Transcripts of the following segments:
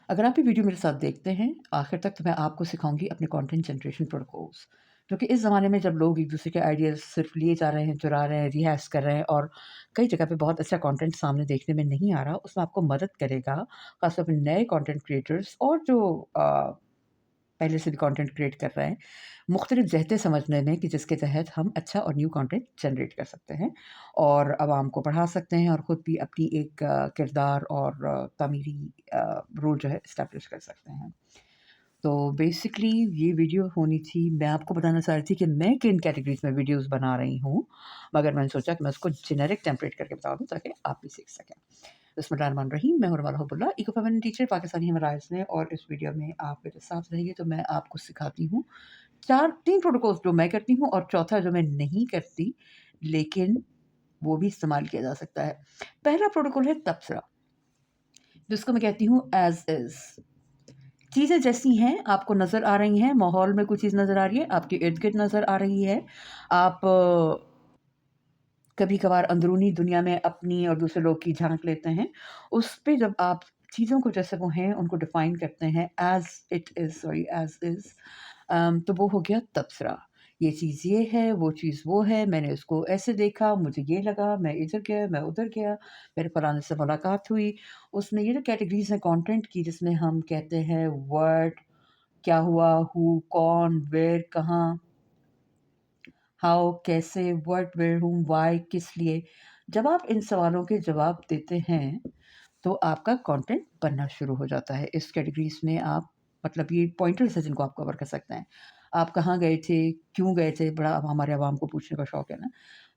अगर आप ये वीडियो मेरे साथ देखते हैं आखिर तक तो मैं आपको सिखाऊँगी अपने कंटेंट जनरेशन प्रोटोकॉल्स। क्योंकि इस ज़माने में जब लोग एक-दूसरे के आइडियाज़ सिर्फ़ लिए जा रहे हैं, चुरा रहे हैं, रिहैश कर रहे हैं और कई जगह पे बहुत अच्छा कंटेंट सामने देखने में नहीं आ रहा, उसमें आपको मदद करेगा, ख़ासतौर पे नए कंटेंट क्रिएटर्स और जो पहले से भी कंटेंट क्रिएट कर रहे हैं, मुख्तलिफ जहतें समझने में कि जिसके तहत हम अच्छा और न्यू कंटेंट जनरेट कर सकते हैं और आवाम को पढ़ा सकते हैं और ख़ुद भी अपनी एक किरदार और तामीरी रोल जो है इस्टेब्लिश कर सकते हैं। तो बेसिकली ये वीडियो होनी थी, मैं आपको बताना चाह रही थी कि मैं किन कैटेगरीज़ में वीडियोज़ बना रही हूँ, मगर मैंने सोचा कि मैं उसको जेनेरिक टेम्पलेट करके बता दूँ ताकि आप भी सीख सकें। बिस्मिल्लाहिर्रहमानिर्रहीम, मैं हूँ Rumal Hubbullah, eco feminine teacher Pakistani Himalayas में, और इस वीडियो में आप मेरे साथ रहिए तो मैं आपको सिखाती हूँ 3 प्रोटोकॉल्स जो मैं करती हूँ और चौथा जो मैं नहीं करती, लेकिन वो भी इस्तेमाल किया जा सकता है। पहला प्रोटोकॉल है तबसरा, जिसको मैं कहती हूँ एज़ इज़। चीज़ें जैसी हैं आपको नज़र आ रही हैं, माहौल में कोई चीज़ नज़र आ रही है, आपके इर्द-गिर्द नज़र आ रही है। आप कभी-कभार अंदरूनी दुनिया में अपनी और दूसरे लोग की झाँक लेते हैं। उस पे जब आप चीज़ों को जैसे वो हैं उनको डिफ़ाइन करते हैं एज़ इज़, तो वो हो गया तबसरा। ये चीज़ ये है, वो चीज़ वो है, मैंने उसको ऐसे देखा, मुझे ये लगा, मैं इधर गया, मैं उधर गया, मेरे फलाने से मुलाकात हुई। उसमें ये जो कैटेगरीज़ हैं कंटेंट की, जिसमें हम कहते हैं वर्ड, क्या हुआ, हू, कौन, वेयर, कहाँ, हाउ, कैसे, व्हाट, वेयर, व्हॉम, व्हाई, किस लिए। जब आप इन सवालों के जवाब देते हैं, तो आपका कंटेंट बनना शुरू हो जाता है। इस कैटेगरीज़ में आप, मतलब ये पॉइंटर्स हैं जिनको आप कवर कर सकते हैं। आप कहाँ गए थे, क्यों गए थे, बड़ा अब हमारे अवाम को पूछने का शौक है ना।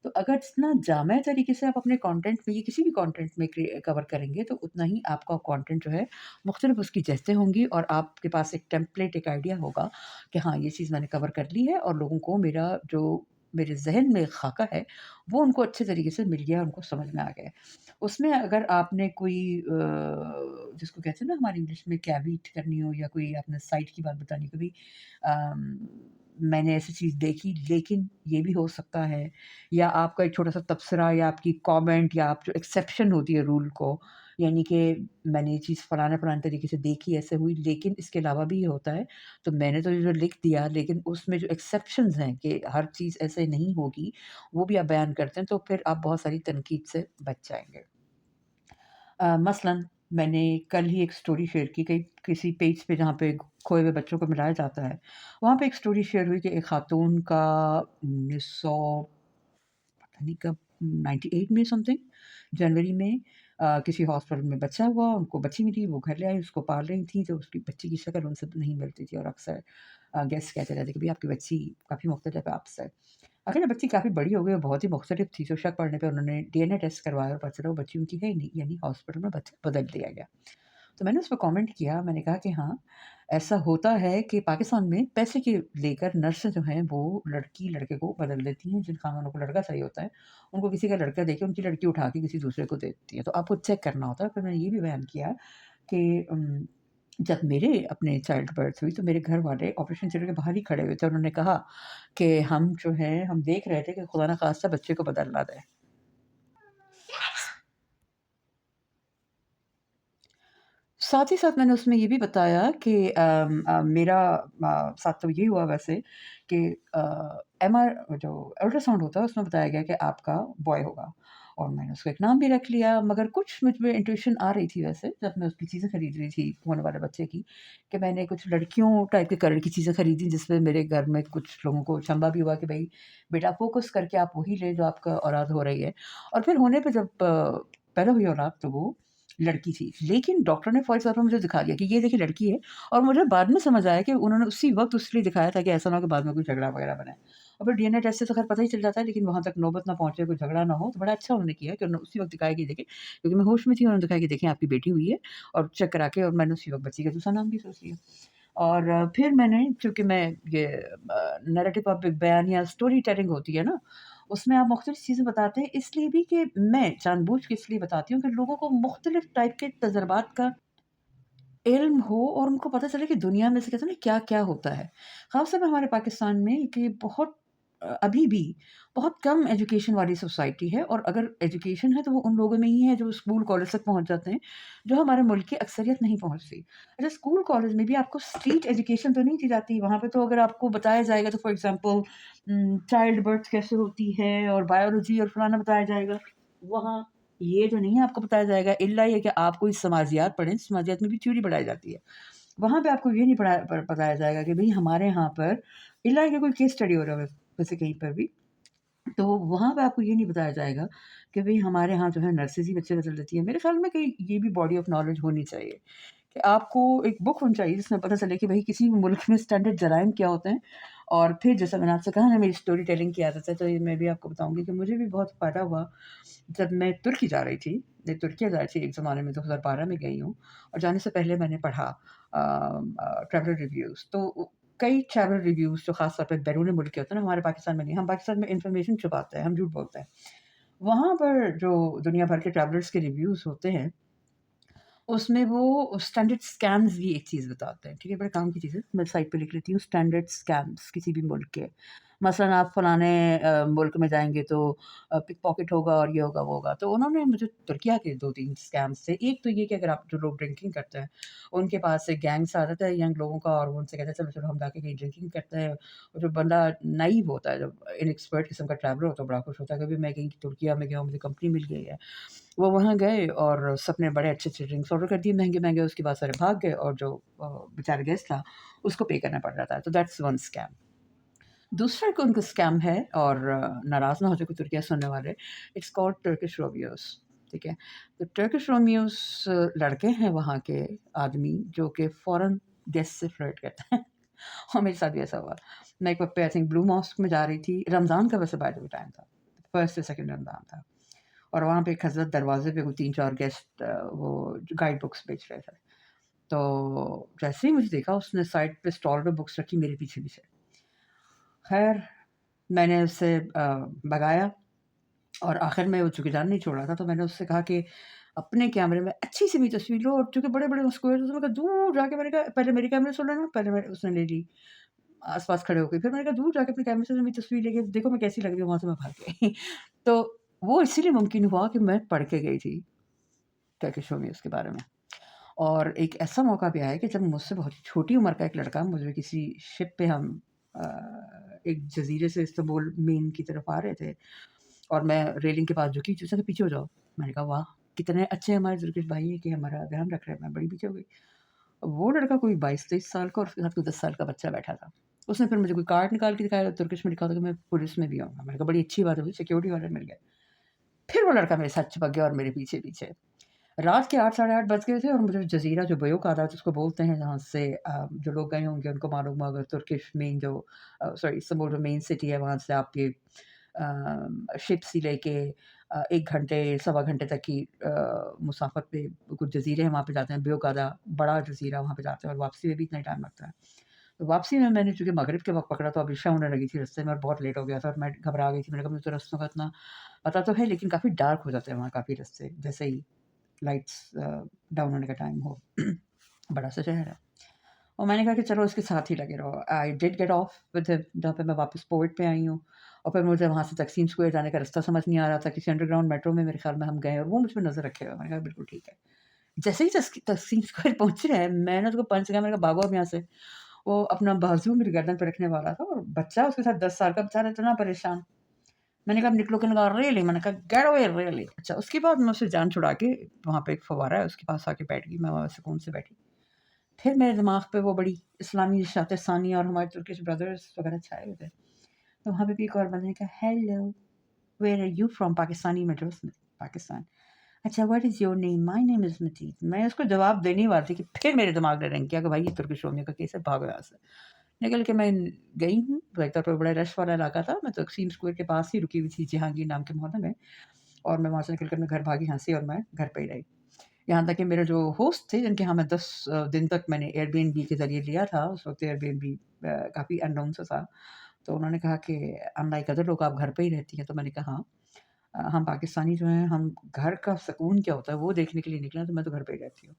तो अगर जितना जामे तरीके से आप अपने कंटेंट में, ये किसी भी कंटेंट में कवर करेंगे, तो उतना ही आपका कंटेंट जो है मुख्तलिफ उसकी जहतें होंगी और आपके पास एक टेम्पलेट, एक आइडिया होगा कि हाँ, ये चीज़ मैंने कवर कर ली है और लोगों को मेरा जो मेरे ज़हन में खाका है, वो उनको अच्छे तरीके से मिल गया, उनको समझ में आ गया है। उसमें अगर आपने कोई जिसको कहते हैं ना हमारी इंग्लिश में कैविट करनी हो, या कोई आपने साइट की बात बतानी हो, कभी मैंने ऐसी चीज़ देखी लेकिन ये भी हो सकता है, या आपका एक छोटा-सा तबसरा या आपकी कमेंट, या आप जो एक्सेप्शन होती है रूल को, यानी कि मैंने ये चीज़ फलाने-फलाने तरीके से देखी, ऐसे हुई, लेकिन इसके अलावा भी ये होता है, तो मैंने तो ये जो लिख दिया, लेकिन उसमें जो एक्सेप्शंस हैं कि हर चीज़ ऐसे नहीं होगी, वो भी आप बयान करते हैं, तो फिर आप बहुत सारी तनकीद से बच जाएँगे। मसलन मैंने कल ही एक स्टोरी शेयर की, कहीं किसी पेज पे जहाँ पे खोए हुए बच्चों को मिलाया जाता है, वहाँ पे एक स्टोरी शेयर हुई कि एक खातून का 1900 पता नहीं कब, 98 में समथिंग, जनवरी में किसी हॉस्पिटल में बच्चा हुआ, उनको बच्ची मिली, वो घर ले आई, उसको पाल रही थी, तो उसकी बच्ची की शक्ल उनसे नहीं मिलती थी और अक्सर गेस्ट कहते रहते कि भई आपकी बच्ची काफ़ी मुख्तलिफ है आपसे। आखिर जब बच्ची काफ़ी बड़ी हो गई और बहुत ही मुख्तलिफ थी, तो शक पड़ने पे उन्होंने डीएनए टेस्ट करवाया और पता चला वो बच्ची उनकी है ही नहीं, यानी हॉस्पिटल में बच्चा बदल दिया गया। तो मैंने उस पे कमेंट किया, मैंने कहा कि हाँ, ऐसा होता है कि पाकिस्तान में पैसे के लेकर नर्सें जो हैं वो लड़की लड़के को बदल देती हैं, जिन ख़ानदानों को लड़का चाहिए होता है, उनको किसी का लड़का देके उनकी लड़की उठा के किसी दूसरे को दे देती हैं। तो आपको चेक करना होता है। फिर मैंने ये भी बयान किया कि जब मेरे अपने चाइल्ड बर्थ हुई तो मेरे घर वाले ऑपरेशन थिएटर के बाहर ही खड़े हुए थे। उन्होंने कहा कि हम जो हैं, हम देख रहे थे कि खुदा ना ख़ास्ता बच्चे को बदल ना दें। साथ ही साथ मैंने उसमें ये भी बताया कि मेरा साथ तो ये हुआ वैसे कि एमआर जो अल्ट्रासाउंड होता है उसमें बताया गया कि आपका बॉय होगा, और मैंने उसका एक नाम भी रख लिया, मगर कुछ मुझ में इंट्यूशन आ रही थी वैसे जब मैं उसकी चीज़ें खरीद रही थी होने वाले बच्चे की, कि मैंने कुछ लड़कियों टाइप के कलर की चीज़ें खरीदी, जिसमें मेरे घर में कुछ लोगों को अचंभा भी हुआ कि भाई बेटा फ़ोकस करके आप वही ले जो आपका औलाद हो रही है। और फिर होने पे जब पैदा हुई औलाद तो वो लड़की थी। लेकिन डॉक्टर ने फ़ौरी तौर पे मुझे दिखा दिया कि ये देखिए लड़की है, और मुझे बाद में समझ आया कि उन्होंने उसी वक़्त उसलिए दिखाया था कि ऐसा ना हो कि बाद में कोई झगड़ा वगैरह बने। और फिर डीएनए टेस्ट से तो ख़ैर पता ही चल जाता है, लेकिन वहाँ तक नौबत ना पहुँचे, कोई झगड़ा ना हो, तो बड़ा अच्छा उन्होंने किया कि उन्होंने उसी वक़्त दिखाया कि देखिए, क्योंकि मैं होश में थी, उन्होंने दिखाया कि देखें आपकी बेटी हुई है, और चेक करा के, और मैंने उसी वक़्त बच्ची का दूसरा नाम भी सोच लिया। और फिर मैंने, चूँकि मैं ये नैरेटिव ऑफ बयान या स्टोरी टेलिंग होती है ना, उसमें आप मुख्तलिफ़ चीज़ें बताते हैं, इसलिए भी कि मैं जानबूझ के इसलिए बताती हूँ कि लोगों को मुख्तलिफ़ टाइप के तजुर्बात का इल्म हो और उनको पता चले कि दुनिया में से कहते हैं ना क्या-क्या होता है। ख़ास तौर पे हमारे पाकिस्तान में कि बहुत ابھی بھی بہت کم ایجوکیشن والی سوسائٹی ہے، اور اگر ایجوکیشن ہے تو وہ ان لوگوں میں ہی ہے جو اسکول کالج تک پہنچ جاتے ہیں، جو ہمارے ملک کی اکثریت نہیں پہنچتی۔ اچھا، اسکول کالج میں بھی آپ کو اسٹریٹ ایجوکیشن تو نہیں دی جاتی وہاں پہ، تو اگر آپ کو بتایا جائے گا تو فار ایگزامپل چائلڈ برتھ کیسے ہوتی ہے اور بایولوجی اور فلانا بتایا جائے گا، وہاں یہ جو نہیں ہے آپ کو بتایا جائے گا، الا یہ کہ آپ کوئی سماجیات پڑھیں، سماجیات میں بھی تھیوری پڑھائی جاتی ہے، وہاں پہ آپ کو یہ نہیں بتایا جائے گا کہ بھئی ہمارے یہاں پر الا کہ کوئی کیس اسٹڈی ہو رہا ہے ویسے کہیں پر بھی، تو وہاں پہ آپ کو یہ نہیں بتایا جائے گا کہ بھئی ہمارے ہاں جو ہے نرسز ہی بچے بدل دیتی ہیں۔ میرے خیال میں کہ یہ بھی باڈی آف نالج ہونی چاہیے کہ آپ کو ایک بک ہونی چاہیے جس میں پتہ چلے کہ بھئی کسی بھی ملک میں اسٹینڈرڈ جرائم کیا ہوتے ہیں، اور پھر جیسا میں نے آپ سے کہا نا میری اسٹوری ٹیلنگ کی عادت ہے، تو یہ میں بھی آپ کو بتاؤں گی کہ مجھے بھی بہت فائدہ ہوا جب میں ترکی جا رہی تھی۔ میں ترکیہ جا رہی تھی ایک زمانے میں، 2012 میں گئی ہوں، اور جانے سے پہلے میں نے پڑھا ٹریول ریویوز، تو کئی ٹریول ریویوز جو خاص طور پہ بیرون ملک کے ہوتے ہیں نا، ہمارے پاکستان میں نہیں، ہم پاکستان میں انفارمیشن چھپاتے ہیں، ہم جھوٹ بولتے ہیں، وہاں پر جو دنیا بھر کے ٹریولرز کے ریویوز ہوتے ہیں اس میں وہ اسٹینڈرڈ اسکیمز بھی ایک چیز بتاتے ہیں، ٹھیک ہے، بڑے کام کی چیز ہے، میں سائٹ پہ لکھ لیتی ہوں اسٹینڈرڈ اسکیمز کسی بھی ملک کے۔ مثلاً آپ فلانے ملک میں جائیں گے تو پک پاکٹ ہوگا اور یہ ہوگا وہ ہوگا، تو انہوں نے مجھے ترکیہ کے 2-3 اسکیمز تھے۔ ایک تو یہ کہ اگر آپ جو لوگ ڈرنکنگ کرتے ہیں ان کے پاس ایک گینگس آ جاتا ہے ینگ لوگوں کا، اور وہ ان سے کہتے ہیں چلو چلو ہم جا کے کہیں ڈرنکنگ کرتے ہیں، اور جو بندہ نائیو ہوتا ہے، جب ان ایکسپرٹ قسم کا ٹریولر ہوتا ہے، بڑا خوش ہوتا ہے کہ بھی میں کہیں ترکیہ میں گیا ہوں، مجھے کمپنی مل گئی ہے۔ وہ وہاں گئے اور سب نے بڑے اچھے اچھے ڈرنکس آرڈر کر دیے مہنگے مہنگے، اس کے بعد سارے بھاگ گئے، اور جو بیچارے گیسٹ تھا اس کو پے کرنا پڑ رہا تھا، تو دیٹس ون اسکیم۔ دوسرا ایک ان کا اسکیم ہے، اور ناراض نہ ہو جائے کوئی ترکیہ سننے والے، اٹس کالڈ ٹرکش رومیوز، ٹھیک ہے؟ تو ٹرکش رومیوز لڑکے ہیں وہاں کے آدمی جو کہ فوراً گیسٹ سے فلرٹ کرتے ہیں، اور میرے ساتھ بھی ایسا ہوا۔ میں ایک وقت پہ آئی تھنک بلو ماسک میں جا رہی تھی، رمضان کا ویسے بائی دا وے ٹائم تھا، فرسٹ سے سیکنڈ رمضان تھا، اور وہاں پہ ایک حضرت دروازے پہ کوئی 3-4 گیسٹ وہ گائیڈ بکس بیچ رہے تھے، تو جیسے ہی مجھے دیکھا اس نے سائڈ پہ اسٹال پہ بکس رکھی میرے پیچھے پیچھے، خیر میں نے اس سے بگایا، اور آخر میں وہ چونکہ جان نہیں چھوڑ رہا تھا تو میں نے اس سے کہا کہ اپنے کیمرے میں اچھی سی بھی تصویر لو، اور چونکہ بڑے بڑے اسکوئر تھے تو میں کہا دور جا کے، میں نے کہا پہلے میرے کیمرے سے لینا، پہلے اس نے لے لی آس پاس کھڑے ہو گئے، پھر میں نے کہا دور جا کے اپنے کیمرے سے میری تصویر لے کے دیکھو میں کیسی لگ رہی ہوں، وہاں سے میں بھاگ گئی تو وہ اسی لیے ممکن ہوا کہ میں پڑھ کے گئی تھی ٹرکش رومیوز کے بارے میں۔ اور ایک ایسا موقع بھی آیا کہ جب مجھ سے بہت چھوٹی عمر کا ایک لڑکا، مجھے کسی شپ پہ ہم ایک جزیرے سے استنبول مین کی طرف آ رہے تھے، اور میں ریلنگ کے پاس جھکی، جسے کہ پیچھے ہو جاؤ، میں نے کہا واہ کتنے اچھے ہمارے ترکش بھائی ہیں کہ ہمارا دھیان رکھ رہے ہیں، میں بڑی پیچھے ہو گئی۔ وہ لڑکا کوئی 22-23 سال کا، اور اس کے ساتھ کوئی 10 سال کا بچہ بیٹھا تھا، اس نے پھر مجھے کوئی کارڈ نکال کے دکھایا، ترکش میں لکھا تھا کہ میں پولیس میں بھی آؤں گا، میں نے کہا بڑی اچھی بات ہے، سیکورٹی والے مل گئے۔ پھر وہ لڑکا میرے ساتھ چپک گیا اور میرے پیچھے پیچھے، رات کے 8-8:30 بج گئے تھے، اور مجھے جزیرہ جو بیوک آتا ہے جس کو بولتے ہیں، جہاں سے جو لوگ گئے ہوں گے ان کو معلوم ہوگا، ترکش مین جو سوری استنبول جو مین سٹی ہے، وہاں سے آپ کے شپس ہی لے کے 1 گھنٹے 1.25 گھنٹے تک کی مسافت پہ کچھ جزیرے ہیں وہاں پہ جاتے ہیں، بیوکادا بڑا جزیرہ، وہاں پہ جاتے ہیں، اور واپسی میں بھی اتنا ٹائم لگتا ہے۔ تو واپسی میں نے چونکہ مغرب کے وقت پکڑا تو اب عشاء ہونے لگی تھی رستے میں، اور بہت لیٹ ہو گیا تھا، اور میں گھبرا گئی تھی، میں نے کہا مجھے تو رستوں کا اتنا پتہ تو ہے لیکن کافی ڈارک ہو جاتے ہیں وہاں کافی رستے، جیسے ہی لائٹس ڈاؤن ہونے کا ٹائم ہو، بڑا سا شہر ہے، اور میں نے کہا کہ چلو اس کے ساتھ ہی لگے رہو۔ آئی ڈڈ گیٹ آف ود ہم، جہاں پہ میں واپس پورٹ پہ آئی ہوں، اور پھر مجھے وہاں سے تقسیم اسکوائر جانے کا رستہ سمجھ نہیں آ رہا تھا، کسی انڈر گراؤنڈ میٹرو میں میرے خیال میں ہم گئے، اور وہ مجھ پہ نظر رکھے ہوئے، میں نے کہا بالکل ٹھیک ہے۔ جیسے ہی تقسیم اسکوائر پہنچ رہے ہیں، میں نے اس کو پنچ کیا، میں نے کہا بھاگو اب یہاں سے، وہ اپنا بازو میری گردن پہ رکھنے والا تھا، اور بچہ اس کے ساتھ 10 سال کا بچہ اتنا پریشان، میں نے کہا اب نکلو، کہ لگا ریئلی، میں نے کہا گیٹ اوے ریئلی۔ اچھا اس کے بعد میں اسے جان چھڑا کے وہاں پہ ایک فوارہ ہے اس کے پاس آ کے بیٹھ گئی، میں وہاں سکون سے بیٹھی، پھر میرے دماغ پہ وہ بڑی اسلامی نشاط ثانی اور ہمارے ترکش بردرز وغیرہ چھائے ہوئے تھے، تو وہاں پہ بھی ایک اور بندے نے کہا hello where are you from, Pakistani میں جو پاکستان، اچھا واٹ از یور نیم، مائی نیم از متید، میں اس کو جواب دینے والی تھی کہ پھر میرے دماغ نے رنگ کیا کہ بھائی یہ ترکش رومیو کا کیس ہے، بھاگو یہاں سے۔ نکل کے میں گئی ہوں، ایک طرف بڑا رش والا علاقہ تھا، میں تقسیم اسکوائر کے پاس ہی رکی ہوئی تھی جہانگیر نام کے محلے میں، اور میں وہاں سے نکل کر میں گھر بھاگی ہنسی، اور میں گھر پہ ہی رہی، یہاں تک کہ میرے جو ہوسٹ تھے جن کے ہاں میں 10 دن تک میں نے ایئر بی این بی کے ذریعے لیا تھا، اس وقت ایئر بی این بی کافی ان نون سا تھا، تو انہوں نے کہا کہ ان لائک ادر لوگ آپ گھر پہ ہی رہتی ہیں، تو میں نے کہا ہاں ہم پاکستانی جو ہیں ہم گھر کا سکون کیا ہوتا ہے وہ دیکھنے کے لیے نکلے ہیں، تو میں تو گھر پہ ہی رہتی ہوں،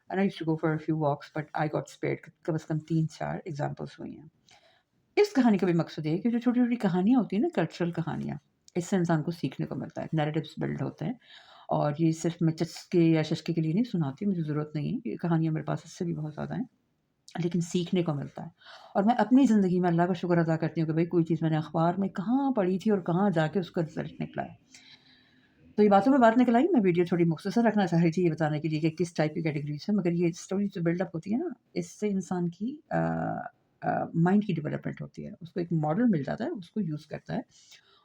and I used to go for a few walks but I got spared، come is come 3-4 examples ہوئی ہیں۔ इस कहानी का भी मकसद ये है कि जो छोटी-छोटी कहानियाँ होती हैं ना, कल्चरल कहानियाँ, इससे इंसान को सीखने को मिलता है, नैरेटिव्स बिल्ड होते हैं। और ये सिर्फ़ मैं चस्के या शशके के लिए नहीं सुनाती, मुझे ज़रूरत नहीं है, ये कहानियाँ मेरे पास इससे भी बहुत ज़्यादा हैं, लेकिन सीखने को मिलता है। और मैं अपनी ज़िंदगी में अल्लाह का शुक्र अदा करती हूँ कि भई कोई चीज़ मैंने अखबार में कहाँ पढ़ी थी और कहाँ जाके उसका रिज़ल्ट निकला है। तो ये बातों में बात निकल आई, मैं वीडियो थोड़ी मुख्तसर रखना चाह रही थी ये बताने के लिए कि किस टाइप की कैटेगरीज़ है, मगर ये स्टोरी जो बिल्डअप होती है ना, इससे इंसान की माइंड की डेवलपमेंट होती है। उसको एक मॉडल मिल जाता है, उसको यूज़ करता है।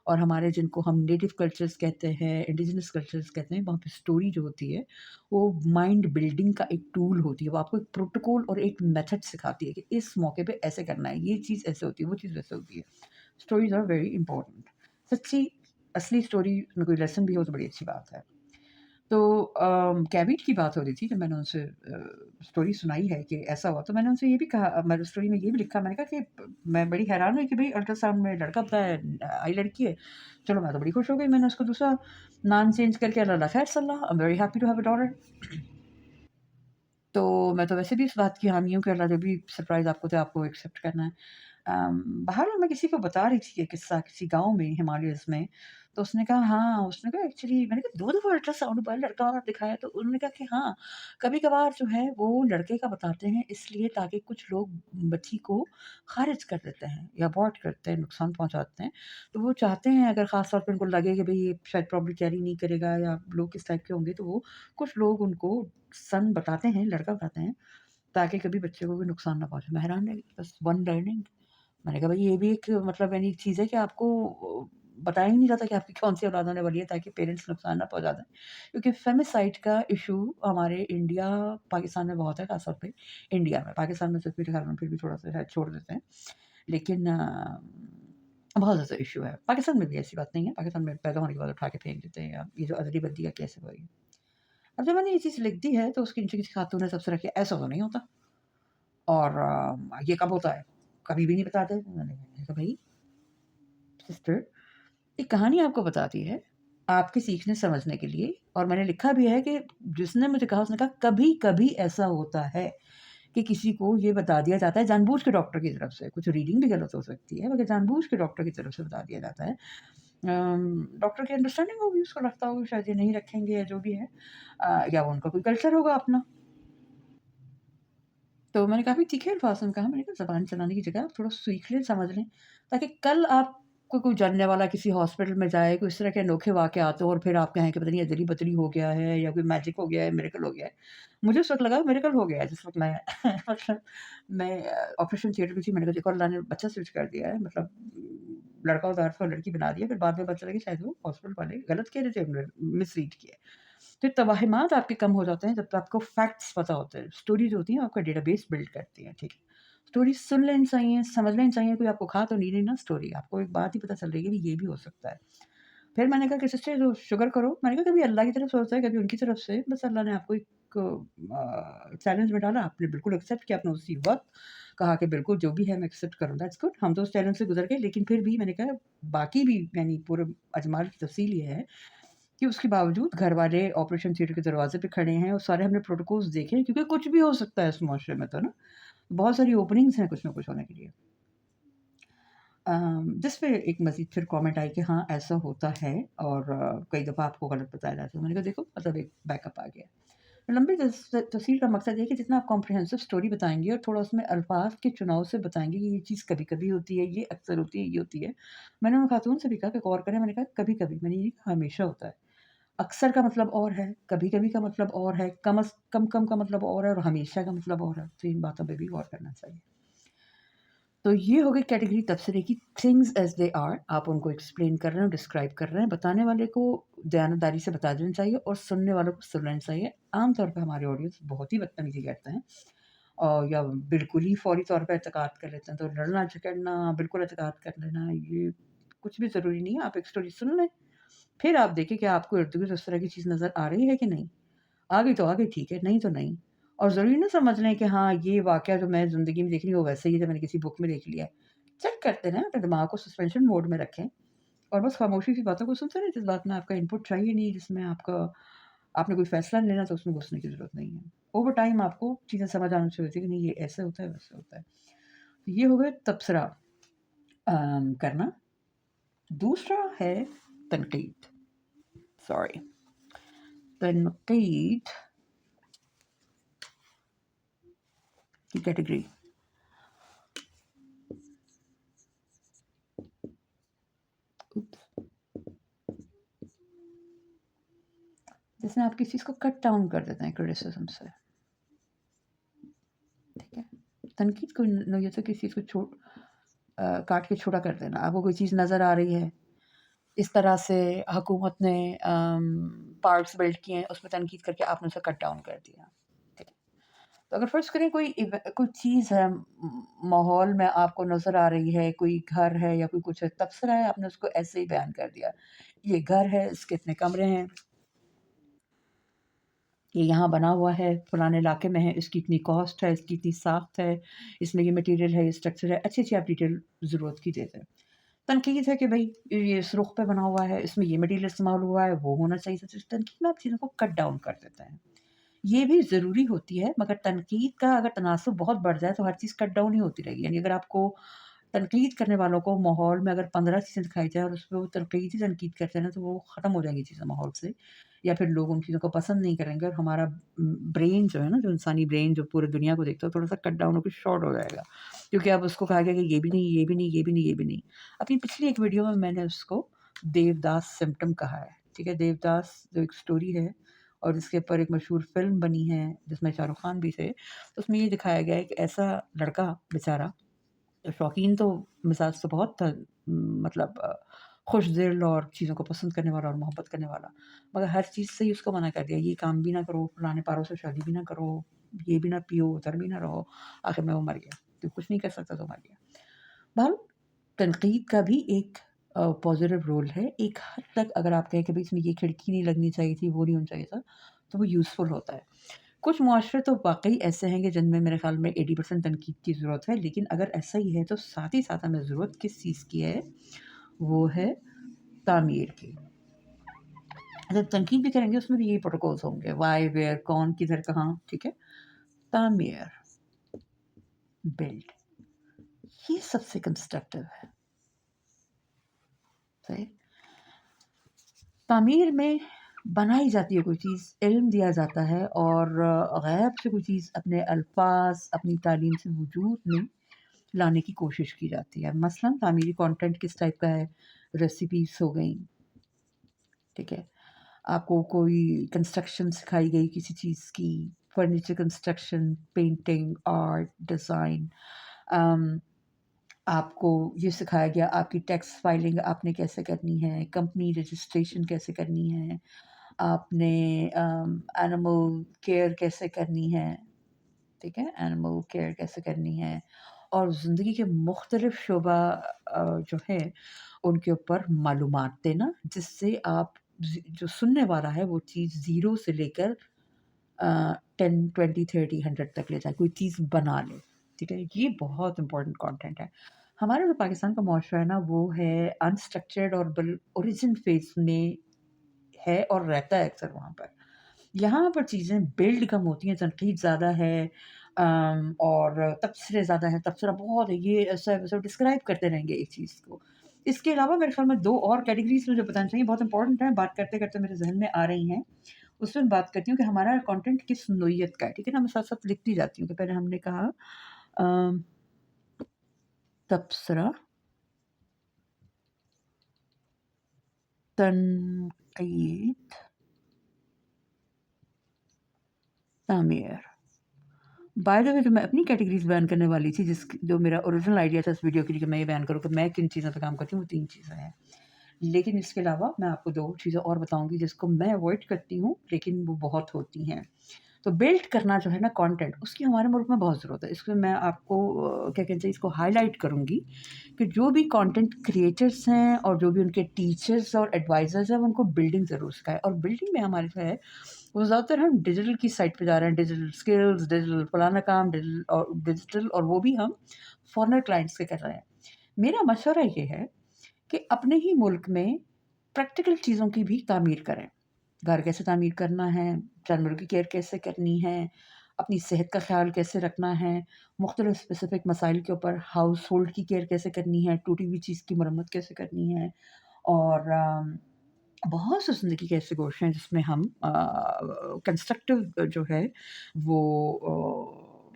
और हमारे जिनको हम नेटिव कल्चर्स कहते हैं, इंडिजिनस कल्चर्स कहते हैं, वहाँ पे स्टोरी जो होती है, वो माइंड बिल्डिंग का एक टूल होती है। वो आपको एक प्रोटोकॉल और एक मेथड सिखाती है कि इस मौके पे ऐसे करना है, ये चीज़ ऐसे होती है, वो चीज़ वैसे होती है। Stories are very important. सच्ची असली स्टोरी में कोई लेसन भी हो तो बड़ी अच्छी बात है। तो कैविट की बात हो रही थी, जब मैंने उनसे स्टोरी सुनाई है कि ऐसा हुआ, तो मैंने उनसे ये भी कहा, मैंने स्टोरी में ये भी लिखा, मैंने कहा कि मैं बड़ी हैरान हुई कि भई अल्ट्रासाउंड में लड़का बताया, आई लड़की है। चलो मैं तो बड़ी खुश हो गई, मैंने उसको दूसरा नाम चेंज करके अल्लाह खैर सल्ला, I am very happy to have a daughter. तो मैं तो वैसे भी इस बात की हामी हूँ कि अल्लाह जब भी सरप्राइज़ आपको दे, आपको एक्सेप्ट करना है। बहरहाल मैं किसी को बता रही थी ये किस्सा किसी गाँव में हिमालयज़ में, तो उसने कहा हाँ, उसने कहा एक्चुअली, मैंने कहा 2 दफ़ा अल्ट्रासाउंड हुआ है, लड़का वाला दिखाया, तो उन्होंने कहा कि हाँ, कभी-कभार जो है वो लड़के का बताते हैं इसलिए ताकि कुछ लोग बच्ची को ख़ारिज कर देते हैं या अबॉर्ट करते हैं, नुकसान पहुँचाते हैं। तो वो चाहते हैं अगर ख़ास तौर पे उनको लगे कि भई ये शायद प्रॉब्ली कैरी नहीं करेगा या लोग किस टाइप के होंगे, तो वो कुछ लोग उनको सन बताते हैं, लड़का बताते हैं, ताकि कभी बच्चे को भी नुकसान ना पहुँचे। मैं हैरान रह गई, बस वन लर्निंग। मैंने कहा भाई ये भी एक मतलब यानी एक चीज़ है कि आपको बताया ही नहीं जाता कि आपकी कौन-सी औलाद होने वाली है, ताकि पेरेंट्स नुकसान ना पहुँचा दें। क्योंकि फेमिसाइड का इश्यू हमारे इंडिया, पाकिस्तान में बहुत है, ख़ास तौर पे इंडिया में। पाकिस्तान में तो मेरे ख़्याल में फिर भी थोड़ा-सा शायद छोड़ देते हैं। लेकिन बहुत ज़्यादा इश्यू है। पाकिस्तान में भी ऐसी बात नहीं है, पाकिस्तान में पैदा होने के बाद उठा के फेंक देते हैं, या ये जो अदली-बदली का केस है वही। अब जब मैंने ये चीज़ लिख दी है तो उसके नीचे किसी खातून ने सबसे रखी, ऐसा तो नहीं होता, और ये कब होता है? कभी भी नहीं बताते। मैंने कहा भई सिस्टर, एक कहानी आपको बताती है, आपके सीखने समझने के लिए, और मैंने लिखा भी है कि जिसने मुझे कहा उसने कहा कभी-कभी ऐसा होता है कि किसी को ये बता दिया जाता है जानबूझ के डॉक्टर की तरफ से, कुछ रीडिंग भी गलत हो सकती है, मगर जानबूझ के डॉक्टर की तरफ से बता दिया जाता है। डॉक्टर की अंडरस्टैंडिंग होगी, उसको लगता होगा शायद ये नहीं रखेंगे या जो भी है, या वो उनका कोई कल्चर होगा अपना। तो मैंने काफ़ी तीखे अल्फ़ाज़ में कहा, मैंने कहा ज़बान चलाने की जगह आप थोड़ा सीख लें, समझ लें, ताकि कल आपको कोई जानने वाला किसी हॉस्पिटल में जाए, कोई इस तरह के अनोखे वाक़यात हों और फिर आप कहें कि पता नहीं अदली-बदली हो गया है या कोई मैजिक हो गया है, मिरेकल हो गया है। मुझे उस वक़्त लगा मिरेकल हो गया है जिस वक़्त मैं मतलब मैं ऑपरेशन थिएटर में थी, मैंने कहा देखो अल्लाह ने बच्चा स्विच कर दिया है, मतलब लड़का उतार के और लड़की बना दिया, फिर बाद में पता चला कि शायद वो हॉस्पिटल वाले गलत कह रहे थे, उन्होंने मिसरीड किया है। तो तवाहिमात आपके कम हो जाते हैं जब आपको फैक्ट्स पता होते हैं। स्टोरी जो होती है आपका डेटाबेस बिल्ड करती है, ठीक है। स्टोरी सुन लेनी चाहिए, समझ लेनी चाहिए, कोई आपको खा तो नहीं रही ना स्टोरी, आपको एक बात ही पता चल रही है कि ये भी हो सकता है। फिर मैंने कहा कि सिस्टर जो शुगर करो, मैंने कहा कभी अल्लाह की तरफ से होता है, कभी उनकी तरफ से, बस अल्लाह ने आपको एक चैलेंज में डाला, आपने बिल्कुल एक्सेप्ट किया, आपने उसी वक़्त कहा कि बिल्कुल जो भी है मैं एक्सेप्ट करूँ, दैट्स गुड। हम तो उस चैलेंज से गुज़र गए, लेकिन फिर भी मैंने कहा बाकी भी यानी पूरे अजमाल की तफ़सील ये है कि उसके बावजूद घरवाले ऑपरेशन थिएटर के दरवाज़े पे खड़े हैं और सारे हमने प्रोटोकॉल्स देखे हैं, क्योंकि कुछ भी हो सकता है इस मुआशरे में तो ना, बहुत सारी ओपनिंग्स हैं कुछ ना कुछ होने के लिए। जिस पे एक मज़ीद फिर कमेंट आई कि हाँ, ऐसा होता है और कई दफ़ा आपको गलत बताया जाता है। मैंने कहा देखो मतलब एक बैकअप आ गया। लंबी तफ़सीर का मकसद ये है कि जितना आप कॉम्प्रिहेंसिव स्टोरी बताएँगे और थोड़ा उसमें अल्फ़ाज़ के चुनाव से बताएँगे कि ये चीज़ कभी-कभी होती है, ये अक्सर होती है, ये होती है। मैंने उन खातून से भी कहा कि गौर करें, मैंने कहा कभी-कभी, मैंने ये नहीं कहा हमेशा होता है। अक्सर का मतलब और है, कभी-कभी का मतलब और है, कम का मतलब और है और हमेशा का मतलब और है। तो इन बातों पे भी गौर करना चाहिए। तो ये हो गई कैटेगरी तबसरे की, थिंग्स एज़ दे आर। आप उनको एक्सप्लेन कर रहे हैं, डिस्क्राइब कर रहे हैं। बताने वाले को दयानतदारी से बता देना चाहिए और सुनने वालों को सुन लेना चाहिए। आम तौर पे हमारे ऑडियंस बहुत ही बदतमीज़ी करते हैं और या बिल्कुल ही फौरी तौर पे एतकाद कर लेते हैं। तो लड़ना-झगड़ना, बिल्कुल एतकाद कर लेना, ये कुछ भी ज़रूरी नहीं है। आप एक स्टोरी सुन लें, फिर आप देखें कि आपको इर्द-गिर्द उस तरह की चीज़ नज़र आ रही है कि नहीं। आ गई तो आ गई, ठीक है, नहीं तो नहीं। और ज़रूरी ना समझ लें कि हाँ, ये वाक़या जो मैं ज़िंदगी में देख रही हूँ, वो वैसे ही है जो मैंने किसी बुक में देख लिया है। चेक करते रहें, अपने दिमाग को सस्पेंशन मोड में रखें और बस खामोशी से बातों को सुनते रहें। जिस बात में आपका इनपुट चाहिए नहीं, जिसमें आपने कोई फ़ैसला नहीं लेना, तो उसमें घुसने की ज़रूरत नहीं है। ओवर टाइम आपको चीज़ें समझ आना शुरू होती है कि नहीं, ये ऐसे होता है, वैसे होता है। तो ये हो गया तबसरा। करना। दूसरा है तनकीद, सॉरी, तनकीद की कैटेगरी जिसमें आप किसी चीज़ को कट डाउन कर देते हैं क्रिटिसिज्म से, ठीक है। तनकीद को नोयत से किसी चीज़ को काट के छोटा कर देना। आपको कोई चीज़ नज़र आ रही है, इस तरह से हुकूमत ने पार्क्स बिल्ड किए हैं, उसमें तनकीद करके आपने उसे कट डाउन कर दिया, ठीक है। तो अगर फ़र्ज़ करें कोई चीज़ है, माहौल में आपको नज़र आ रही है, कोई घर है या कोई कुछ है, तबसरा है, आपने उसको ऐसे ही बयान कर दिया, ये घर है, इसके इतने कमरे हैं, ये यहाँ बना हुआ है, फलाने इलाके में है, इसकी इतनी कॉस्ट है, इसकी इतनी साख्त है, इसमें ये मटेरियल है, ये स्ट्रक्चर है, अच्छी-अच्छी आप डिटेल ज़रूरत की देते हैं। तनकीद है कि भई ये इस रुख़ पे बना हुआ है, इसमें ये मटेरियल इस्तेमाल हुआ है, वो होना चाहिए था। तो तनकीद में आप चीज़ों को कट डाउन कर देते हैं। ये भी ज़रूरी होती है, मगर तनकीद का अगर तनासुब बहुत बढ़ जाए तो हर चीज़ कट डाउन ही होती रहेगी। यानी अगर आपको तनकीद करने वालों को माहौल में अगर 15 चीज़ें दिखाई जाएँ और उसपे वो तनकीद ही तनकीद करते हैं ना, तो वो ख़त्म हो जाएँगी चीज़ें माहौल से, या फिर लोग उन चीज़ों को पसंद नहीं करेंगे और हमारा ब्रेन जो है ना, जो इंसानी ब्रेन जो पूरी दुनिया को देखता है, थोड़ा-सा कट डाउन होके शॉर्ट हो जाएगा। क्योंकि अब उसको कहा गया कि ये भी नहीं, ये भी नहीं, ये भी नहीं, ये भी नहीं। अपनी पिछली एक वीडियो में मैंने उसको देवदास सिम्पटम कहा है, ठीक है? देवदास जो एक स्टोरी है और इसके ऊपर एक मशहूर फ़िल्म बनी है, जिसमें शाहरुख़ खान भी थे। तो उसमें ये दिखाया गया है कि ऐसा लड़का बेचारा, शौकीन तो मिज़ाज से बहुत था, मतलब खुशदिल और चीज़ों को पसंद करने वाला और मोहब्बत करने वाला। मगर हर चीज़ से ही उसको मना कर दिया, ये काम भी ना करो, फलाने पारों से शादी भी ना करो, ये भी ना पियो, उधर भी ना रहो। आखिर में वो मर गया। तो कुछ नहीं कर सकता तो मर गया। बहरहाल तनकीद का भी एक पॉज़िटिव रोल है। एक हद तक अगर आप कहें कि भई इसमें ये खिड़की नहीं लगनी चाहिए थी, वो नहीं होना चाहिए था, तो वो यूज़फुल होता है। कुछ मुआशरे तो वाक़ई ऐसे हैं कि जिनमें मेरे ख़्याल में 80% तनकीद की ज़रूरत है, लेकिन अगर ऐसा ही है तो साथ ही साथ हमें ज़रूरत किस चीज़ की है, वो है तामीर की। जब तनकीद भी करेंगे उसमें भी यही प्रोटोकॉल्स होंगे, व्हाई, वेयर, कौन, किधर, कहाँ, ठीक है? तामीर, बिल्ड, ये सबसे कंस्ट्रक्टिव है, सही? तामीर में बनाई जाती है कोई चीज़, इल्म दिया जाता है और गैब से कोई चीज़ अपने अल्फाज़, अपनी तालीम से वजूद में लाने की कोशिश की जाती है। मसलन तामीरी कंटेंट किस टाइप का है? रेसिपीज़ हो गईं, ठीक है? आपको कोई कंस्ट्रक्शन सिखाई गई किसी चीज़ की, furniture construction, painting, art, design, um, आपको ये सिखाया गया आपकी टैक्स फाइलिंग आपने कैसे करनी है, कंपनी रजिस्ट्रेशन कैसे करनी है, आपने एनिमल केयर कैसे करनी है, ठीक है? एनिमल केयर कैसे करनी है और ज़िंदगी के मुख्तलिफ़ शोबा जो है उनके ऊपर मालूमात देना, जिससे आप जो सुनने वाला है वो चीज़ ज़ीरो से लेकर 10, 20, 30, 100 तक ले जाए, कोई चीज़ बना ले, ठीक है? ये बहुत इम्पोर्टेंट कंटेंट है। हमारा जो पाकिस्तान का मुआशरा है ना, वो है अनस्ट्रक्चर्ड और ओरिजिन फेज़ में है और रहता है अक्सर वहाँ पर। यहाँ पर चीज़ें बिल्ड कम होती हैं, तनकीद ज़्यादा है, और तबसरे ज़्यादा हैं, तबसरा बहुत है, ये ऐसा है, वैसा डिस्क्राइब करते रहेंगे एक चीज़ को। इसके अलावा मेरे ख़्याल में 2 और कैटेगरीज़ मुझे बतानी चाहिए, बहुत इम्पोर्टेंट हैं, बात करते-करते मेरे ज़हन में आ रही हैं। उसमें बात करती हूँ कि हमारा कंटेंट किस नोयत का है, ठीक है ना? मैं साथ-साथ लिखती जाती हूँ कि पहले हमने कहा अ, तबसरा, तनकीद, तामीर। बाय द वे जो मैं अपनी कैटेगरीज़ बयान करने वाली थी, जो मेरा ओरिजिनल आइडिया था इस वीडियो के लिए कि मैं ये बयान करूँ कि मैं किन चीज़ों पे काम करती हूँ, वो 3 चीज़ें हैं। लेकिन इसके अलावा मैं आपको 2 चीज़ें और बताऊँगी जिसको मैं अवॉइड करती हूँ, लेकिन वो बहुत होती हैं। तो बिल्ड करना जो है ना कंटेंट, उसकी हमारे मुल्क में बहुत ज़रूरत है। इसमें मैं आपको क्या कहते हैं, इसको हाइलाइट करूँगी कि जो भी कंटेंट क्रिएटर्स हैं और जो भी उनके टीचर्स और एडवाइज़र्स हैं, वो उनको बिल्डिंग ज़रूर सिखाएँ। और बिल्डिंग में हमारे जो है, वो ज़्यादातर हम डिजिटल की साइड पे जा रहे हैं, डिजिटल स्किल्स, डिजिटल फलाना काम, डिजिटल और वो भी हम फॉरेनर क्लाइंट्स के कर रहे हैं। मेरा मशवरा ये है कि अपने ही मुल्क में प्रैक्टिकल चीज़ों की भी तामीर करें। घर कैसे तामीर करना है, जानवरों की केयर कैसे करनी है, اپنی صحت کا خیال کیسے رکھنا ہے، مختلف اسپیسیفک مسائل کے اوپر ہاؤس ہولڈ کی کیئر کیسے کرنی ہے، ٹوٹی ہوئی چیز کی مرمت کیسے کرنی ہے، اور بہت سے زندگی کے ایسے گوشے ہیں جس میں ہم کنسٹرکٹیو جو ہے وہ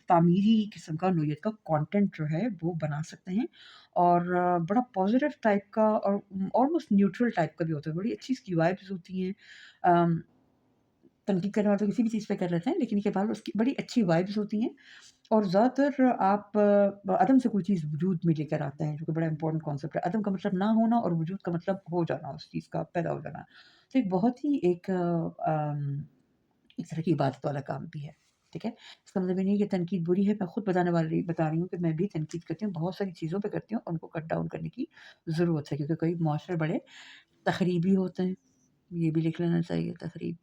تعمیری قسم کا نوعیت کا کانٹینٹ جو ہے وہ بنا سکتے ہیں، اور بڑا پازیٹیو ٹائپ کا اور آلموسٹ نیوٹرل ٹائپ کا بھی ہوتا ہے، بڑی اچھی اس کی وائبز ہوتی ہیں۔ ام، تنقید کرنے والے تو کسی بھی چیز پہ کر لیتے ہیں، لیکن یہ بعد اس کی بڑی اچھی وائبز ہوتی ہیں، اور زیادہ تر آپ عدم سے کوئی چیز وجود میں لے کر آتے ہیں، جو کہ بڑا امپورٹنٹ کانسیپٹ ہے۔ عدم کا مطلب نہ ہونا اور وجود کا مطلب ہو جانا، اس چیز کا پیدا ہو جانا۔ تو ایک بہت ہی ایک طرح کی عبادت والا کام بھی ہے، ٹھیک ہے؟ اس کا مطلب یہ نہیں ہے کہ تنقید بری ہے، میں خود بتا رہی ہوں کہ میں بھی تنقید کرتی ہوں، بہت ساری چیزوں پہ کرتی ہوں، ان کو کٹ ڈاؤن کرنے کی ضرورت ہے، کیونکہ کئی معاشرے بڑے تخریبی ہوتے ہیں، یہ بھی لکھ لینا چاہیے، تخریب۔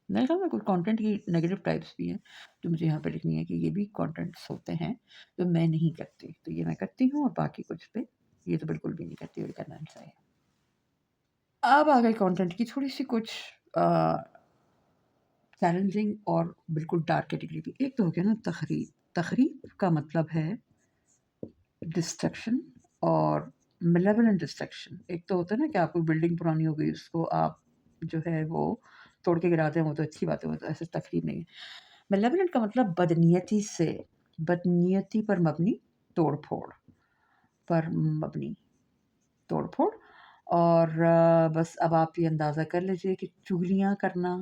میرے خیال میں کچھ کانٹینٹ کی نیگیٹو ٹائپس بھی ہیں جو مجھے یہاں پہ لکھنی ہے کہ یہ بھی کانٹینٹس ہوتے ہیں جو میں نہیں کرتی، تو یہ میں کرتی ہوں، اور باقی کچھ پہ یہ تو بالکل بھی نہیں کرتی اور کرنا نہیں چاہیے۔ اب آ گئی کانٹینٹ کی تھوڑی سی کچھ چیلنجنگ اور بالکل ڈارک کیٹیگری بھی۔ ایک تو ہو گیا نا تخریب۔ تخریب کا مطلب ہے ڈسٹرکشن اور ملیولنٹ ڈسٹرکشن۔ ایک تو ہوتا ہے نا کہ آپ کو بلڈنگ پرانی ہو گئی، اس کو آپ جو ہے وہ توڑ کے گراتے ہیں، وہ تو اچھی بات ہے، وہ تو ایسے تخریب نہیں ہے۔ ملیولنٹ کا مطلب بدنیتی سے، بدنیتی پر مبنی توڑ پھوڑ، پر مبنی توڑ پھوڑ، اور بس اب آپ یہ اندازہ کر لیجئے کہ چغلیاں کرنا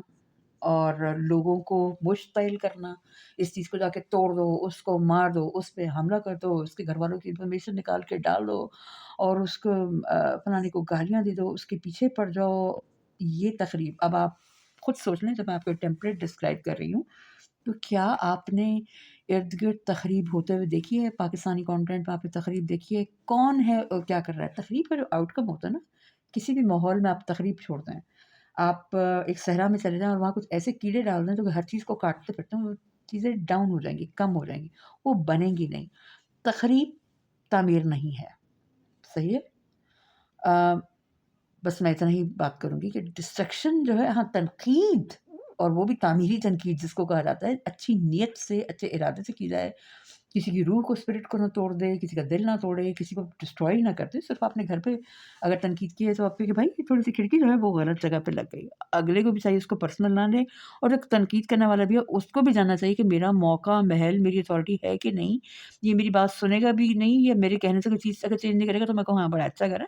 اور لوگوں کو مشتعل کرنا، اس چیز کو جا کے توڑ دو، اس کو مار دو، اس پہ حملہ کر دو، اس کے گھر والوں کی انفارمیشن نکال کے ڈال دو، اور اس کو فلانے کو گالیاں دے دو، اس کے پیچھے پڑ جاؤ، یہ تقریب۔ اب آپ خود سوچ لیں، جب میں آپ کو ٹیمپلیٹ ڈسکرائب کر رہی ہوں، تو کیا آپ نے ارد گرد تقریب ہوتے ہوئے دیکھی ہے؟ پاکستانی کانٹینٹ میں آپ نے تقریب دیکھی ہے؟ کون ہے اور کیا کر رہا ہے؟ تقریب کا جو آؤٹ کم ہوتا ہے نا، کسی بھی ماحول میں آپ تقریب چھوڑتے ہیں، آپ ایک صحرا میں چلے جائیں اور وہاں کچھ ایسے کیڑے ڈال دیں جو کہ ہر چیز کو کاٹتے پھرتے ہیں، وہ چیزیں ڈاؤن ہو جائیں گی، کم ہو جائیں گی، وہ بنیں گی نہیں۔ تقریب تعمیر نہیں ہے، صحیح ہے؟ بس میں اتنا ہی بات کروں گی کہ ڈسٹرکشن جو ہے، ہاں تنقید، اور وہ بھی تعمیری تنقید جس کو کہا جاتا ہے، اچھی نیت سے، اچھے ارادے سے کی جائے، کسی کی روح کو، اسپرٹ کو نہ توڑ دے، کسی کا دل نہ توڑے، کسی کو ڈسٹروائے نہ کر دے، صرف اپنے گھر پہ اگر تنقید کی ہے تو آپ کہ بھائی یہ تھوڑی سی کھڑکی جو ہے وہ غلط جگہ پہ لگ گئی، اگلے کو بھی چاہیے اس کو پرسنل نہ لے، اور جو تنقید کرنے والا بھی ہے اس کو بھی جاننا چاہیے کہ میرا موقع محل، میری اتھارٹی ہے کہ نہیں، یہ میری بات سنے گا بھی نہیں، یا میرے کہنے سے کوئی چیز اگر چینج نہیں کرے گا تو میں کہوں ہاں بڑا اچھا کرا،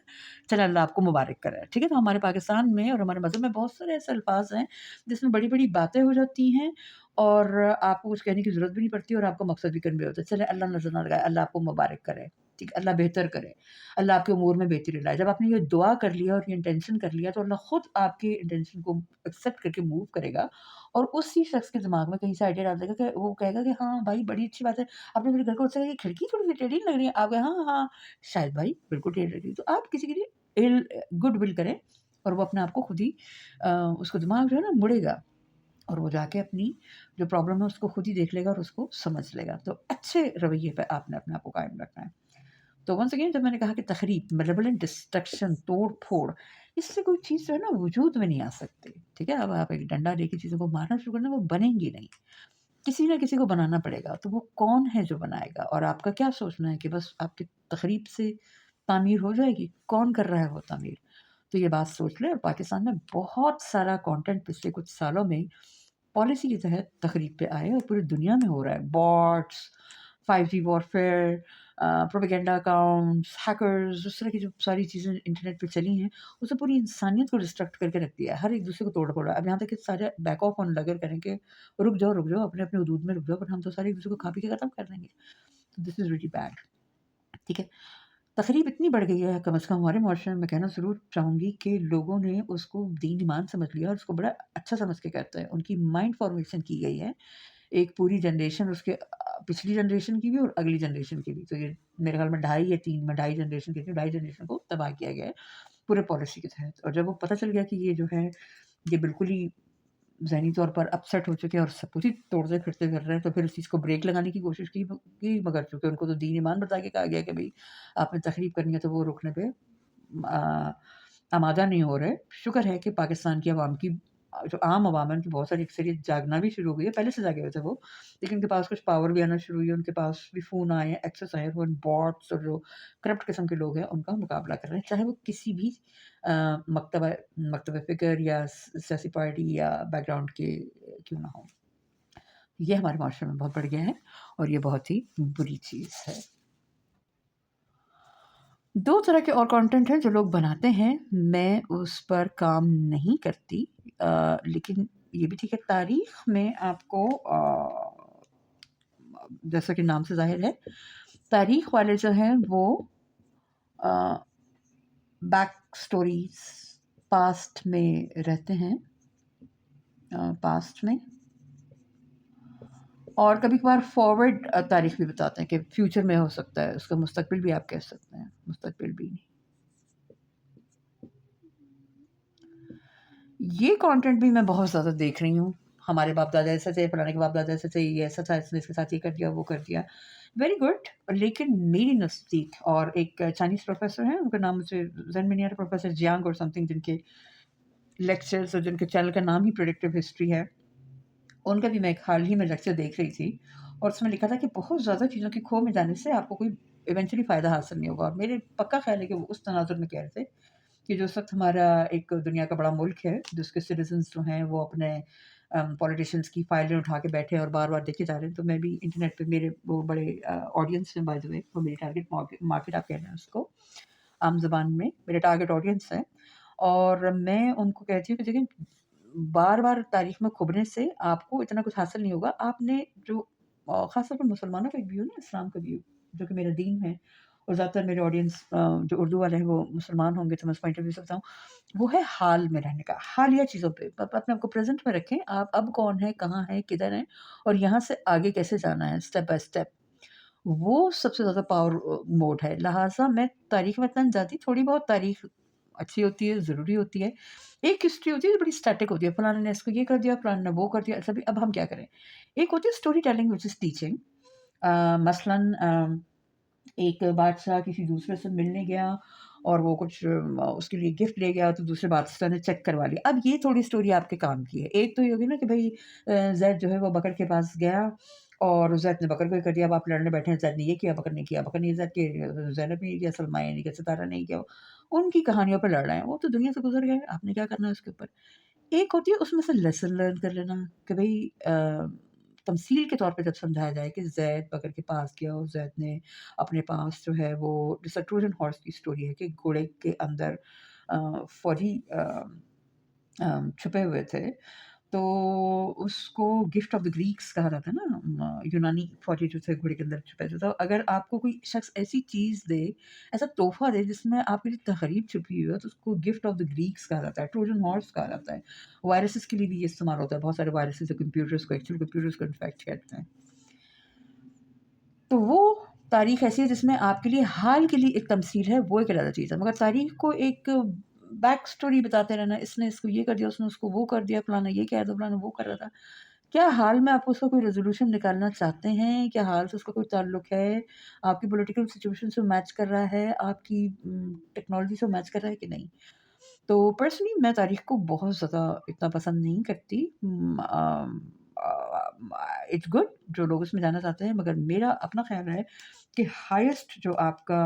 چل اللہ آپ کو مبارک کرے، ٹھیک ہے؟ تو ہمارے پاکستان میں اور ہمارے مذہب میں بہت سارے ایسے الفاظ ہیں جس میں بڑی بڑی باتیں ہو جاتی ہیں، اور آپ کو کچھ کہنے کی ضرورت بھی نہیں پڑتی، اور آپ کا مقصد بھی کنوے ہوتا ہے، چلے اللہ نظر نہ لگائے، اللہ آپ کو مبارک کرے، ٹھیک، اللہ بہتر کرے، اللہ آپ کے امور میں بہتری لائے۔ جب آپ نے یہ دعا کر لیا اور یہ انٹینشن کر لیا، تو اللہ خود آپ کے انٹینشن کو ایکسیپٹ کر کے موو کرے گا، اور اسی شخص کے دماغ میں کہیں سے آئیڈیا ڈال دے گا کہ وہ کہے گا کہ ہاں بھائی بڑی اچھی بات ہے، آپ نے میرے گھر کو اچھا کیا، یہ کھڑکی تھوڑی سی ٹیڑھی لگ رہی ہے، آپ کہیں ہاں ہاں شاید بھائی بالکل ٹیڑھی لگ رہی ہے، تو آپ کسی کے لیے گڈ ول کریں، اور وہ اپنے آپ کو خود ہی اس کو دماغ جو ہے نا مڑے گا، اور وہ جا کے اپنی جو پرابلم ہے اس کو خود ہی دیکھ لے گا اور اس کو سمجھ لے گا۔ تو اچھے رویے پہ آپ نے اپنے آپ کو قائم رکھنا ہے۔ تو ونس اگین، جب میں نے کہا کہ تخریب، ملیولنٹ ڈسٹرکشن، توڑ پھوڑ، اس سے کوئی چیز جو ہے نا وجود میں نہیں آ سکتی، ٹھیک ہے؟ اب آپ ایک ڈنڈا لے کے چیزوں کو مارنا شروع کرنا، وہ بنیں گی نہیں، کسی نہ کسی کو بنانا پڑے گا، تو وہ کون ہے جو بنائے گا؟ اور آپ کا کیا سوچنا ہے کہ بس آپ کی تقریب سے تعمیر ہو جائے گی؟ کون کر رہا ہے وہ تعمیر؟ تو یہ بات سوچ لیں۔ اور پاکستان میں بہت سارا کانٹینٹ پچھلے کچھ سالوں میں پالیسی کے تحت تقریب پہ آئے، اور پوری دنیا میں ہو رہا ہے، bots, 5G warfare, propaganda accounts, hackers, اس طرح کی جو ساری چیزیں انٹرنیٹ پہ چلی ہیں، اس نے پوری انسانیت کو ڈسٹرکٹ کر کے رکھ دیا ہے، ہر ایک دوسرے کو توڑ پھوڑا۔ اب یہاں تک کہ سارے بیک آف آن لگر کریں کہ رک جاؤ رک جاؤ، اپنے اپنے حدود میں رک جاؤ، پر ہم تو سارے ایک دوسرے کو کھا پی کے ختم کر دیں گے، تو دس از ریلی بیڈ، ٹھیک ہے؟ تقریب اتنی بڑھ گئی ہے، کم از کم ہمارے معاشرے میں کہنا ضرور چاہوں گی کہ لوگوں نے اس کو دین ایمان سمجھ لیا، اور اس کو بڑا اچھا سمجھ کے کرتے ہیں، ان کی مائنڈ فارمیشن کی گئی ہے، ایک پوری جنریشن، اس کے پچھلی جنریشن کی بھی اور اگلی جنریشن کی بھی، تو یہ میرے خیال میں 2.5 یا 3 میں 2.5 جنریشن کی 2.5 جنریشن کو تباہ کیا گیا ہے پورے پالیسی کے تحت۔ اور جب وہ پتہ چل گیا کہ یہ جو ہے یہ بالکل ہی ذہنی طور پر اپسیٹ ہو چکے ہیں اور سب کچھ ہی توڑتے پھرتے کر رہے ہیں، تو پھر اس چیز کو بریک لگانے کی کوشش کی مگر چونکہ ان کو تو دین ایمان بتا کے کہا گیا کہ بھئی آپ نے تقریب کرنی ہے، تو وہ رکنے پہ آمادہ نہیں ہو رہے۔ شکر ہے کہ پاکستان کی عوام کی जो आम अवाम है उनकी बहुत सारी अक्सरियत जागना भी शुरू हो गई है, पहले से जागे हुए थे वो, लेकिन उनके पास कुछ पावर भी आना शुरू हुई है, उनके पास भी फ़ोन आए हैं, एक्सेस आए हैं, वो इन बॉट्स और जो करप्ट किस्म के लोग हैं उनका मुकाबला कर रहे हैं, चाहे वो किसी भी अ, मक्तबा मक्तबा फ़िक्र या सियासी पार्टी या बैकग्राउंड के क्यों ना हों। ये हमारे माशरे में बहुत बढ़ गया है और ये बहुत ही बुरी चीज़ है। 2 तरह के और कंटेंट हैं जो लोग बनाते हैं, मैं उस पर काम नहीं करती। लेकिन ये भी ठीक है, तारीख़ में आपको जैसा कि नाम से ज़ाहिर है, तारीख़ वाले जो हैं वो अ, बैक स्टोरीज़ पास्ट में रहते हैं, पास्ट में, और कभी-कभार फॉरवर्ड तारीख़ भी बताते हैं कि फ्यूचर में हो सकता है, उसका मुस्तकबिल भी आप कह सकते हैं, मुस्तकबिल भी। ये कंटेंट भी मैं बहुत ज़्यादा देख रही हूँ। हमारे बाप-दादा ऐसे थे, फलाने के बाप-दादा ऐसे थे, ये ऐसा था, इसने इसके साथ ये कर दिया, वो कर दिया। वेरी गुड, लेकिन मेरी नज़दीक और एक चाइनीज़ प्रोफ़ेसर हैं, उनका नाम मुझे ज़हन में नहीं आ रहा, प्रोफ़ेसर जियांग और समथिंग, जिनके लेक्चर्स और जिनके चैनल का नाम ही प्रेडिक्टिव हिस्ट्री है। उनका भी मैं एक हाल ही में लेक्चर देख रही थी और उसमें लिखा था कि बहुत ज़्यादा चीज़ों की खो में जाने से आपको कोई इवेंचुअली फ़ायदा हासिल नहीं होगा, और मेरे पक्का ख़्याल है कि वो उस तनाज़ुर में कह रहे थे कि जो इस वक़्त हमारा एक दुनिया का बड़ा मुल्क है, जिसके सिटिज़न्स जो हैं वो अपने पॉलिटिशियंस की फ़ाइलें उठा के बैठे हैं और बार-बार देखे जा रहे हैं। तो मैं भी इंटरनेट पे, मेरे वो बड़े ऑडियंस हैं बाय द वे, वो मेरी टारगेट मार्केट आप कह रहे हैं उसको, आम ज़बान में मेरे टारगेट ऑडियंस है, और मैं उनको कहती हूँ कि देखिए, बार-बार तारीख में खुभने से आपको इतना कुछ हासिल नहीं होगा। आपने जो ख़ास तौर पे मुसलमानों का एक व्यू है ना, इस्लाम का व्यू, जो कि मेरा दीन है, और ज़्यादातर मेरे ऑडियंस जो उर्दू वाले हैं वो मुसलमान होंगे, तो मैं उस पॉइंट ऑफ व्यू से बताऊँ, वो है हाल में रहने का, हालिया चीज़ों पे। आप अपने आप को प्रेज़ेंट में रखें, आप अब कौन हैं, कहाँ हैं, किधर हैं, और यहाँ से आगे कैसे जाना है स्टेप बाय स्टेप। वो सबसे ज़्यादा पावर मोड है। लिहाज़ा मैं तारीख़ में इतना नहीं जाती, थोड़ी बहुत तारीख़ अच्छी होती है, ज़रूरी होती है। एक हिस्ट्री होती है जो बड़ी स्टैटिक होती है, फलाने ने इसको ये कर दिया, फलाने ने वो कर दिया, ऐसा भी, अब हम क्या करें? एक होती है story telling which is teaching. मसलन एक बादशाह किसी दूसरे से मिलने गया और वो कुछ उसके लिए गिफ्ट ले गया, तो दूसरे बादशाह ने चेक करवा लिया। अब ये थोड़ी स्टोरी आपके काम की है। एक तो ये होगी ना कि भई ज़ैद जो है वो बकर के पास गया और ज़ैद ने बकर को ही कर दिया, अब आप लड़ने बैठे हैं, ज़ैद ने ये किया, बकर ने किया, बकर ने ज़ैद के, ज़ैनब ने ये किया, सलमा ने किया, सितारा ने ये किया। उनकी कहानियों पे लड़ रहे हैं, वो तो दुनिया से गुज़र गए, आपने क्या करना है उसके ऊपर। एक होती है उसमें से लेसन लर्न कर लेना कि भई तमसील के तौर पे जब समझाया जाए कि ज़ैद बकर के पास गया और ज़ैद ने अपने पास जो है वो, जैसे ट्रोजन हॉर्स की स्टोरी है कि घोड़े के अंदर फौजी छुपे हुए थे, तो उसको गिफ्ट ऑफ द ग्रीक्स कहा जाता है ना, यूनानी फौजी जो थे घोड़े के अंदर छुपे थे। तो अगर आपको कोई शख्स ऐसी चीज़ दे, ऐसा तोहफ़ा दे जिसमें आपके लिए तहरीर छुपी हुई है, तो उसको गिफ्ट ऑफ द ग्रीक्स कहा जाता है, ट्रोजन हॉर्स कहा जाता है। वायरसेस के लिए भी ये इस्तेमाल होता है, बहुत सारे वायरसेस जो कंप्यूटर्स को, एक्चुअल कंप्यूटर्स को इन्फेक्ट करते हैं। तो वो तारीख़ ऐसी है जिसमें आपके लिए हाल के लिए एक तमसील है, वो एक अलग चीज़ है। मगर तारीख़ को एक बैक स्टोरी बताते रहना, इसने इसको ये कर दिया, उसने उसको वो कर दिया, फलाना ये कह दो, फलाना वो कर रहा था। क्या हाल में आप उसका कोई रेज़ोल्यूशन निकालना चाहते हैं? क्या हाल से उसका कोई ताल्लुक है? आपकी पॉलिटिकल सिचुएशन से मैच कर रहा है? आपकी टेक्नोलॉजी से मैच कर रहा है कि नहीं? तो पर्सनली मैं तारीख़ को बहुत ज़्यादा इतना पसंद नहीं करती। इट्स गुड जो लोग उसमें जाना चाहते हैं, मगर मेरा अपना ख़्याल है कि हाईएस्ट जो आपका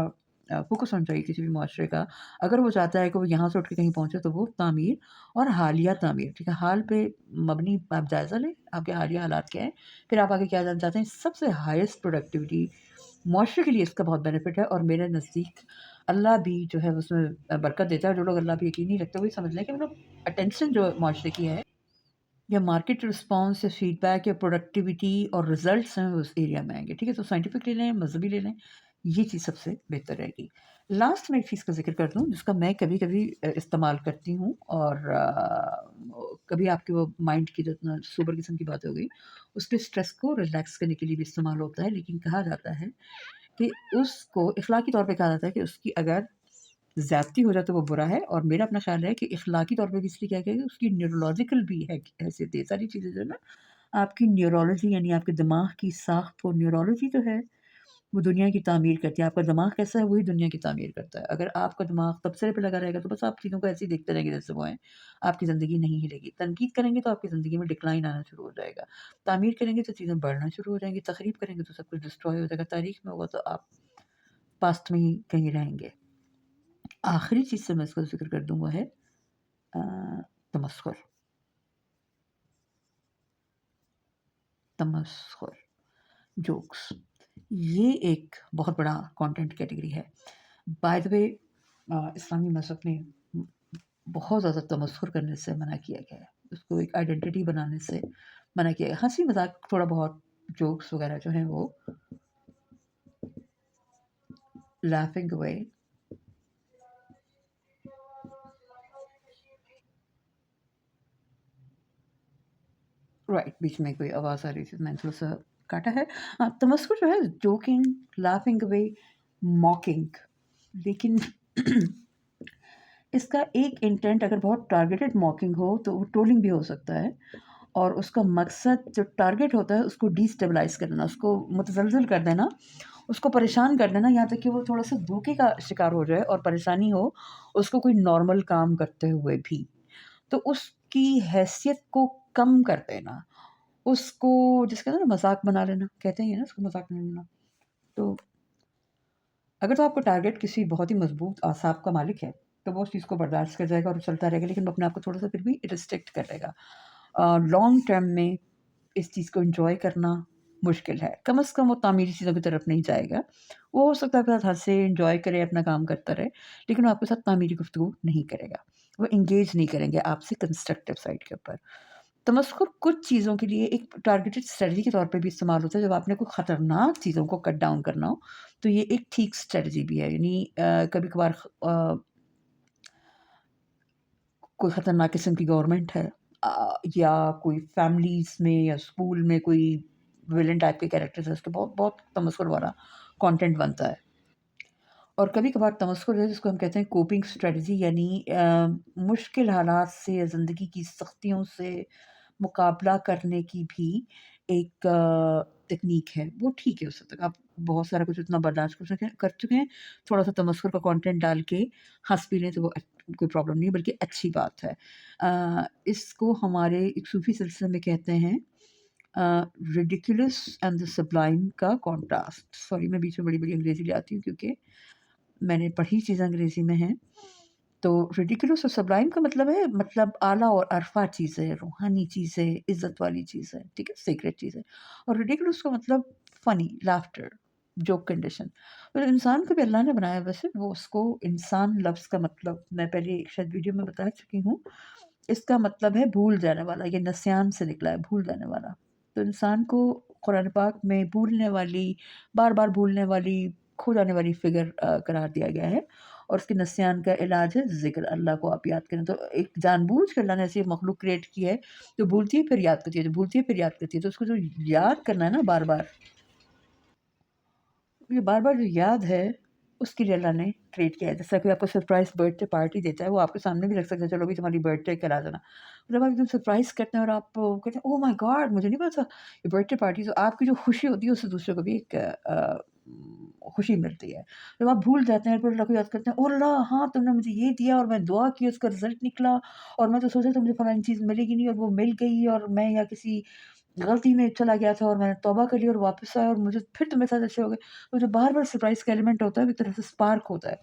फ़ोकस होना चाहिए किसी भी मुआशरे का, अगर वो चाहता है कि वो यहाँ से उठ के कहीं पहुँचे, तो वो तामीर और हालिया तामीर, ठीक है? हाल पे मबनी आप जायज़ा लें, आपके हालिया हालात क्या हैं, फिर आप आगे क्या जानना चाहते हैं। सबसे हाईएस्ट प्रोडक्टिविटी मुआशरे के लिए इसका बहुत बेनिफिट है, और मेरे नज़दीक अल्लाह भी जो है उसमें बरकत देता है। जो लोग अल्लाह पे यकीन नहीं रखते, वही समझ लें कि मतलब अटेंशन जो मुआशरे की है, या मार्केट रिस्पॉन्स या फीडबैक या प्रोडक्टिविटी और रिजल्ट्स हैं, वो उस एरिया में आएँगे, ठीक है? तो साइंटिफिक ले लें, मज़हबी ले लें, ये चीज़ सबसे बेहतर रहेगी। लास्ट में एक चीज़ का ज़िक्र कर दूँ जिसका मैं कभी-कभी इस्तेमाल करती हूँ, और कभी आपके वो माइंड की जो इतना सोबर किस्म की बातें हो गई, उसके स्ट्रेस को रिलैक्स करने के लिए भी इस्तेमाल होता है। लेकिन कहा जाता है कि उसको इख़्लाक़ी तौर पे कहा जाता है कि उसकी अगर ज़्यादती हो जाए तो वो बुरा है, और मेरा अपना ख़्याल है कि इख़्लाक़ी तौर पे भी इसलिए क्या कहें, उसकी न्यूरोलॉजिकल भी है हैसियत है। ये सारी चीज़ें जो है ना, आपकी न्यूरोलॉजी यानी आपके दिमाग की साख़ को, न्यूरोलॉजी जो है وہ دنیا کی تعمیر کرتی ہے. آپ کا دماغ کیسا ہے وہی دنیا کی تعمیر کرتا ہے. اگر آپ کا دماغ تبصرے پہ لگا رہے گا تو بس آپ چیزوں کو ایسے ہی دیکھتے رہیں گے جیسے وہ ہیں. آپ کی زندگی نہیں ہلے گی. تنقید کریں گے تو آپ کی زندگی میں ڈکلائن آنا شروع ہو جائے گا. تعمیر کریں گے تو چیزیں بڑھنا شروع ہو جائیں گی. تخریب کریں گے تو سب کچھ ڈسٹروائے ہو جائے گا. تاریخ میں ہوگا تو آپ پاسٹ میں ہی کہیں رہیں گے. آخری چیز سے میں اس کا ذکر کر دوں وہ ہے تمسخر. تمسخر جوکس یہ ایک بہت بڑا کانٹینٹ کیٹیگری ہے. بائی دا وے اسلامی مذہب میں بہت زیادہ تمسخر کرنے سے منع کیا گیا ہے. اس کو ایک آئیڈینٹی بنانے سے منع کیا گیا. ہنسی مذاق تھوڑا بہت جوکس وغیرہ جو ہیں وہ لافنگ اوے رائٹ. بیچ میں کوئی آواز آ رہی تھی میں نے تھوڑا سا کاٹا ہے. تمسخر جو ہے جوکنگ لافنگ اوے موکنگ. لیکن اس کا ایک انٹینٹ اگر بہت ٹارگیٹڈ موکنگ ہو تو وہ ٹرولنگ بھی ہو سکتا ہے. اور اس کا مقصد جو ٹارگیٹ ہوتا ہے اس کو ڈی اسٹیبلائز کر دینا, اس کو متزلزل کر دینا, اس کو پریشان کر دینا یہاں تک کہ وہ تھوڑا سا دھوکے کا شکار ہو جائے اور پریشانی ہو اس کو کوئی نارمل کام کرتے ہوئے بھی. تو اس کی حیثیت کو کم کر دینا, اس کو جس کا نا مذاق بنا لینا کہتے ہیں نا, اس کو مذاق بنا لینا. تو اگر تو آپ کا ٹارگیٹ کسی بہت ہی مضبوط اعصاب کا مالک ہے تو وہ اس چیز کو برداشت کر جائے گا اور چلتا رہے گا, لیکن وہ اپنے آپ کو تھوڑا سا پھر بھی ریسٹرکٹ کر لے گا. لانگ ٹرم میں اس چیز کو انجوائے کرنا مشکل ہے. کم از کم وہ تعمیری چیزوں کی طرف نہیں جائے گا. وہ ہو سکتا ہے آپ کے ساتھ ہنسے انجوائے کرے اپنا کام کرتا رہے, لیکن وہ آپ کے ساتھ تعمیری گفتگو نہیں کرے گا. وہ انگیج نہیں کریں گے آپ سے کنسٹرکٹیو سائڈ کے اوپر. تمسخر کچھ چیزوں کے لیے ایک ٹارگیٹڈ اسٹریٹجی کے طور پہ بھی استعمال ہوتا ہے. جب آپ نے کوئی خطرناک چیزوں کو کٹ ڈاؤن کرنا ہو تو یہ ایک ٹھیک اسٹریٹجی بھی ہے. یعنی کبھی کبھار کوئی خطرناک قسم کی گورنمنٹ ہے یا کوئی فیملیز میں یا اسکول میں کوئی ویلن ٹائپ کے کیریکٹرز ہے, اس کے بہت بہت تمسخر والا کانٹینٹ بنتا ہے. اور کبھی کبھار تمسخر ہے جس کو ہم کہتے ہیں کوپنگ اسٹریٹجی, یعنی مشکل حالات سے یا زندگی کی سختیوں سے مقابلہ کرنے کی بھی ایک تکنیک ہے. وہ ٹھیک ہے, اس حد تک آپ بہت سارا کچھ اتنا برداشت کر چکے ہیں, تھوڑا سا تمسخر کا کانٹینٹ ڈال کے ہنس پی لیں تو وہ کوئی پرابلم نہیں بلکہ اچھی بات ہے. اس کو ہمارے ایک صوفی سلسلے میں کہتے ہیں ریڈیکولس اینڈ دا سبلائم کا کانٹراسٹ. سوری میں بیچ میں بڑی بڑی انگریزی لے آتی ہوں کیونکہ میں نے پڑھی چیزیں انگریزی میں ہیں. تو ریڈیکولس اور سبلائم کا مطلب ہے مطلب اعلیٰ اور عرفہ چیزیں, روحانی چیزیں, عزت والی چیزیں, ٹھیک ہے, سیکریٹ چیزیں. اور ریڈیکولس کا مطلب فنی, لافٹر, جوک کنڈیشن. اور انسان کو بھی اللہ نے بنایا ویسے, وہ اس کو انسان لفظ کا مطلب میں پہلے ایک شاید ویڈیو میں بتا چکی ہوں, اس کا مطلب ہے بھول جانے والا. یہ نسیان سے نکلا ہے, بھول جانے والا. تو انسان کو قرآن پاک میں بھولنے والی, بار بار بھولنے والی, کھو جانے والی فگر قرار دیا گیا ہے. اور اس کے نسیان کا علاج ہے ذکر, اللہ کو آپ یاد کریں. تو ایک جان بوجھ کے اللہ نے ایسی مخلوق کریٹ کی ہے جو بھولتی ہے پھر یاد کرتی ہے, جو بھولتی ہے پھر یاد کرتی ہے. تو اس کو جو یاد کرنا ہے نا بار بار, یہ بار بار جو یاد ہے اس کے لیے اللہ نے کریٹ کیا ہے. جیسا کہ آپ کو سرپرائز برتھ ڈے پارٹی دیتا ہے, وہ آپ کے سامنے بھی رکھ سکتے ہیں, چلو بھی تمہاری برتھ ڈے کرا دینا. جب آپ ایک دم سرپرائز کرتے ہیں اور آپ کہتے ہیں او مائی گاڈ مجھے نہیں پتا یہ برتھ ڈے پارٹی, تو آپ کی جو خوشی ہوتی ہے اس سے دوسرے کو بھی ایک خوشی ملتی ہے. جب آپ بھول جاتے ہیں پھر اللہ کو یاد کرتے ہیں, او اللہ ہاں تم نے مجھے یہ دیا اور میں دعا کی, اس کا رزلٹ نکلا, اور میں تو سوچا تھا مجھے فلانی چیز ملے گی نہیں اور وہ مل گئی, اور میں یا کسی غلطی میں چلا گیا تھا اور میں نے توبہ کر لی اور واپس آیا اور مجھے پھر تمہیں ساتھ اچھے ہو گئے. تو جو بار بار سرپرائز کا ایلیمنٹ ہوتا ہے وہ ایک طرح سے اسپارک ہوتا ہے.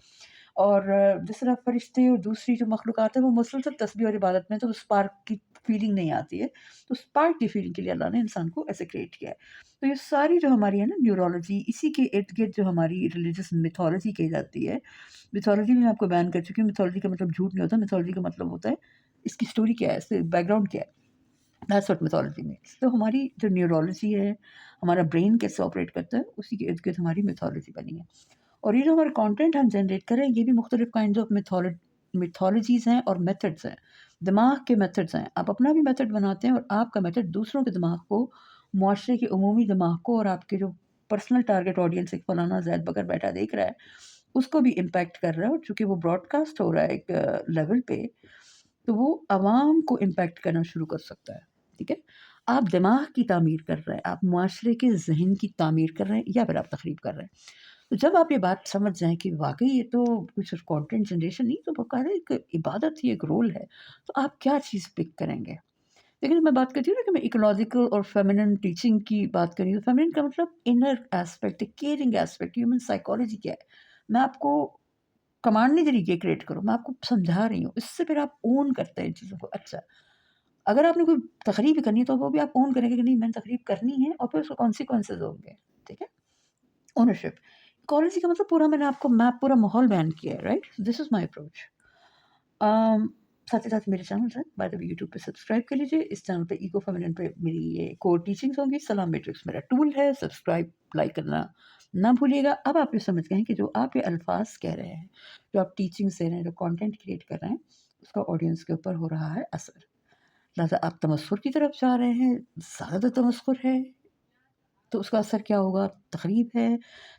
اور جس طرح فرشتے اور دوسری جو مخلوقات ہیں وہ مسلسل تسبیح اور عبادت میں, تو اسپارک کی فیلنگ نہیں آتی ہے. تو اسپارک کی فیلنگ کے لیے اللہ نے انسان کو ایسے کریٹ کیا ہے. تو یہ ساری جو ہماری ہے نا نیورولوجی, اسی کے ارد گرد جو ہماری ریلیجس میتھولوجی کہی جاتی ہے. میتھولوجی میں آپ کو بیان کر چکی ہوں, میتھولوجی کا مطلب جھوٹ نہیں ہوتا, میتھولوجی کا مطلب ہوتا ہے اس کی اسٹوری کیا ہے, اس کے بیک گراؤنڈ کیا ہے. That's what mythology means. تو ہماری جو نیورولوجی ہے, ہمارا برین کیسے آپریٹ کرتا ہے, اسی کے ارد گرد ہماری میتھولوجی بنی ہے. اور یہ جو ہمارا کانٹینٹ ہم جنریٹ کریں یہ بھی مختلف کائنڈز آف میتھولوجیز ہیں اور میتھڈس ہیں, دماغ کے میتھڈس ہیں. آپ اپنا بھی میتھڈ بناتے ہیں اور آپ کا میتھڈ دوسروں کے دماغ کو, معاشرے کے عمومی دماغ کو, اور آپ کے جو پرسنل ٹارگیٹ آڈینس ایک فلانا زید بکر بیٹھا دیکھ رہا ہے اس کو بھی امپیکٹ کر رہا ہے. اور چونکہ وہ براڈ کاسٹ ہو رہا ہے ایک لیول پہ, تو وہ عوام کو امپیکٹ کرنا شروع کر سکتا ہے. ٹھیک ہے؟ آپ دماغ کی تعمیر کر رہے ہیں، آپ معاشرے کے ذہن کی تعمیر کر رہے ہیں یا پھر آپ تخریب کر رہے ہیں۔ تو جب آپ یہ بات سمجھ جائیں کہ واقعی یہ تو کوئی صرف کنٹینٹ جنریشن نہیں، تو باقاعدہ ایک عبادت ہی ایک رول ہے، تو آپ کیا چیز پک کریں گے؟ لیکن میں بات کرتی ہوں نا کہ میں ایکولوجیکل اور فیمینن ٹیچنگ کی بات کر رہی ہوں، فیمینن کا مطلب inner aspect, caring aspect, human psychology کیا ہے۔ میں آپ کو کمانڈ نہیں دے رہی کہ کریٹ کرو، میں آپ کو سمجھا رہی ہوں، اس سے پھر آپ اون کرتے ہیں ان چیزوں کو۔ اچھا، اگر آپ نے کوئی تقریب بھی کرنی ہے تو وہ بھی آپ اون کریں گے کہ نہیں میں نے تقریب کرنی ہے، اور پھر اس کو کانسیکوینسز ہوں گے، ٹھیک ہے؟ اونرشپ ایکالوجی کا مطلب پورا میں نے آپ کو میپ پورا ماحول بیان کیا ہے، right? This is my approach. ساتھ ہی ساتھ میرے چینل ہے بائی دا وے یوٹیوب پہ سبسکرائب کر لیجیے۔ اس چینل پہ ایکو فیمینن پہ میری یہ کور ٹیچنگس ہوں گی، سلام میٹرکس میرا ٹول ہے، سبسکرائب لائک کرنا نہ بھولیے گا۔ اب آپ یہ سمجھ گئے ہیں کہ جو آپ یہ الفاظ کہہ رہے ہیں، جو آپ ٹیچنگس دے رہے ہیں، جو کانٹینٹ کریٹ کر رہے ہیں، اس کا آڈینس کے اوپر ہو رہا ہے اثر۔ لہٰذا آپ تمسخر کی طرف جا رہے ہیں، زیادہ تمسخر ہے تو اس کا اثر کیا ہوگا؟ تقریب ہے۔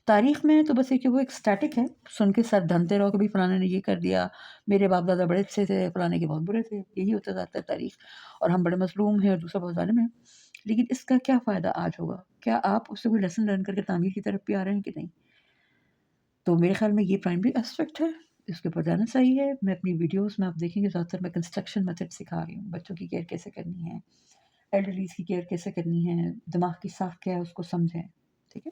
تاریخ میں تو بس یہ کہ وہ ایک اسٹیٹک ہے، سن کے سر دھنتے رہو کہ بھائی فلانے نے یہ کر دیا، میرے باپ دادا بڑے اچھے تھے، فلانے کے بہت برے تھے، یہی ہوتا جاتا ہے تاریخ، اور ہم بڑے مظلوم ہیں اور دوسرا بہت ظالم ہے۔ لیکن اس کا کیا فائدہ آج ہوگا؟ کیا آپ اس سے کوئی لیسن لرن کر کے تعمیر کی طرف بھی آ رہے ہیں کہ نہیں؟ تو میرے خیال میں یہ پرائمری اسپیکٹ ہے، اس کے اوپر جانا صحیح ہے۔ میں اپنی ویڈیوز میں آپ دیکھیں گے زیادہ تر میں کنسٹرکشن میتھڈ سکھا رہی ہوں، بچوں کی کیئر کیسے کرنی ہے، ایلڈرلیز کی کیئر کیسے کرنی ہے، دماغ کی ساخت کیا ہے اس کو سمجھیں، ٹھیک ہے؟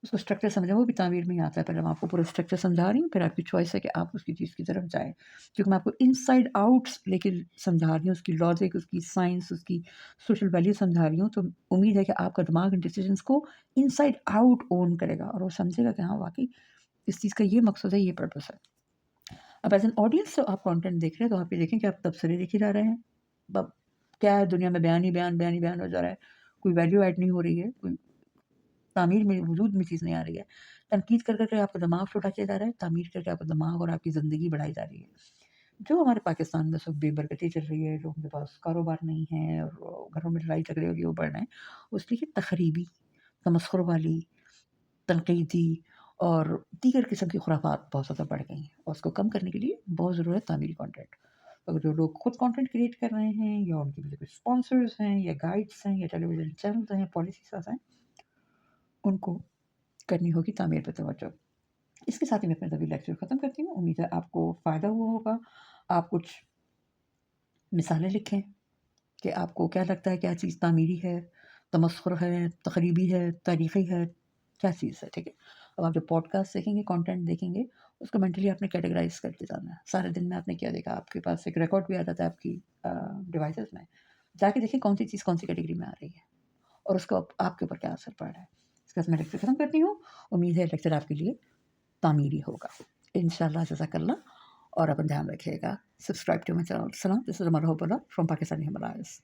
اس کو اسٹرکچر سمجھیں، وہ بھی تعمیر میں ہی آتا ہے۔ پہلے میں آپ کو پورا اسٹرکچر سمجھا رہی ہوں، پھر آپ کی چوائس ہے کہ آپ اس کی چیز کی طرف جائیں، کیونکہ میں آپ کو ان سائڈ آؤٹ لے کے سمجھا رہی ہوں، اس کی لاجک، اس کی سائنس، اس کی سوشل ویلیو سمجھا رہی ہوں۔ تو امید ہے کہ آپ کا دماغ ان ڈیسیجنس کو ان سائڈ آؤٹ اون کرے گا، اور وہ سمجھے گا کہ ہاں واقعی اس چیز کا یہ مقصد ہے، یہ پرپس ہے۔ اب ایز این آڈینس جو آپ کانٹینٹ دیکھ رہے ہیں تو آپ یہ دیکھیں کہ آپ تبصرے دیکھے جا رہے ہیں۔ اب کیا ہے، دنیا میں بیان ہی بیان بیان ہی بیان ہو جا رہا ہے، کوئی ویلیو ایڈ نہیں ہو رہی ہے، کوئی تعمیر میں وجود میں چیز نہیں آ رہی ہے۔ تنقید کر کے آپ کا دماغ چھوٹا کیا جا رہا ہے، تعمیر کر کے آپ کا دماغ اور آپ کی زندگی بڑھائی جا رہی ہے۔ جو ہمارے پاکستان میں سب بے برکتی چل رہی ہے، لوگوں کے پاس کاروبار نہیں ہے اور گھروں میں لڑائی جھگڑے ہو رہی ہے، وہ بڑھ رہے ہیں، اس لیے کہ تخریبی، تمسخر والی، تنقیدی اور دیگر قسم کی خرافات بہت زیادہ بڑھ گئی ہیں، اور اس کو کم کرنے کے لیے بہت ضرورت ہے تعمیری کانٹینٹ۔ اگر جو لوگ خود کانٹینٹ کریٹ کر رہے ہیں، یا ان کے کوئی اسپانسرز ہیں، یا گائیڈس ہیں، یا ٹیلی ویژن چینلز ہیں، پالیسیز ہیں، ان کو کرنی ہوگی تعمیر پہ توجہ۔ اس کے ساتھ ہی میں اپنا طویل لیکچر ختم کرتی ہوں۔ امید ہے آپ کو فائدہ ہوا ہوگا۔ آپ کچھ مثالیں لکھیں کہ آپ کو کیا لگتا ہے کیا چیز تعمیری ہے، تمسخر ہے، تخریبی ہے، تاریخی ہے، کیا چیز ہے، ٹھیک ہے؟ اب آپ جو پوڈ کاسٹ دیکھیں گے، کانٹینٹ دیکھیں گے، اس کو مینٹلی آپ نے کیٹیگرائز کر کے جانا ہے۔ سارے دن میں آپ نے کیا دیکھا، آپ کے پاس ایک ریکارڈ بھی آ جاتا ہے آپ کی ڈیوائسز میں، جا کے دیکھیں کون سی چیز کون سی کیٹیگری میں آ رہی ہے، اور اس کو آپ کے اوپر کیا اثر پڑ رہا ہے۔ اس کے بعد میں لیکچر ختم کرتی ہوں۔ امید ہے لیکچر آپ کے لیے تعمیری ہوگا انشاءاللہ۔ جزاک اللہ، اور اپنا دھیان رکھیے گا۔ Subscribe to my channel. سلام، this is Umar Hubbullah from Pakistani ہمالایز۔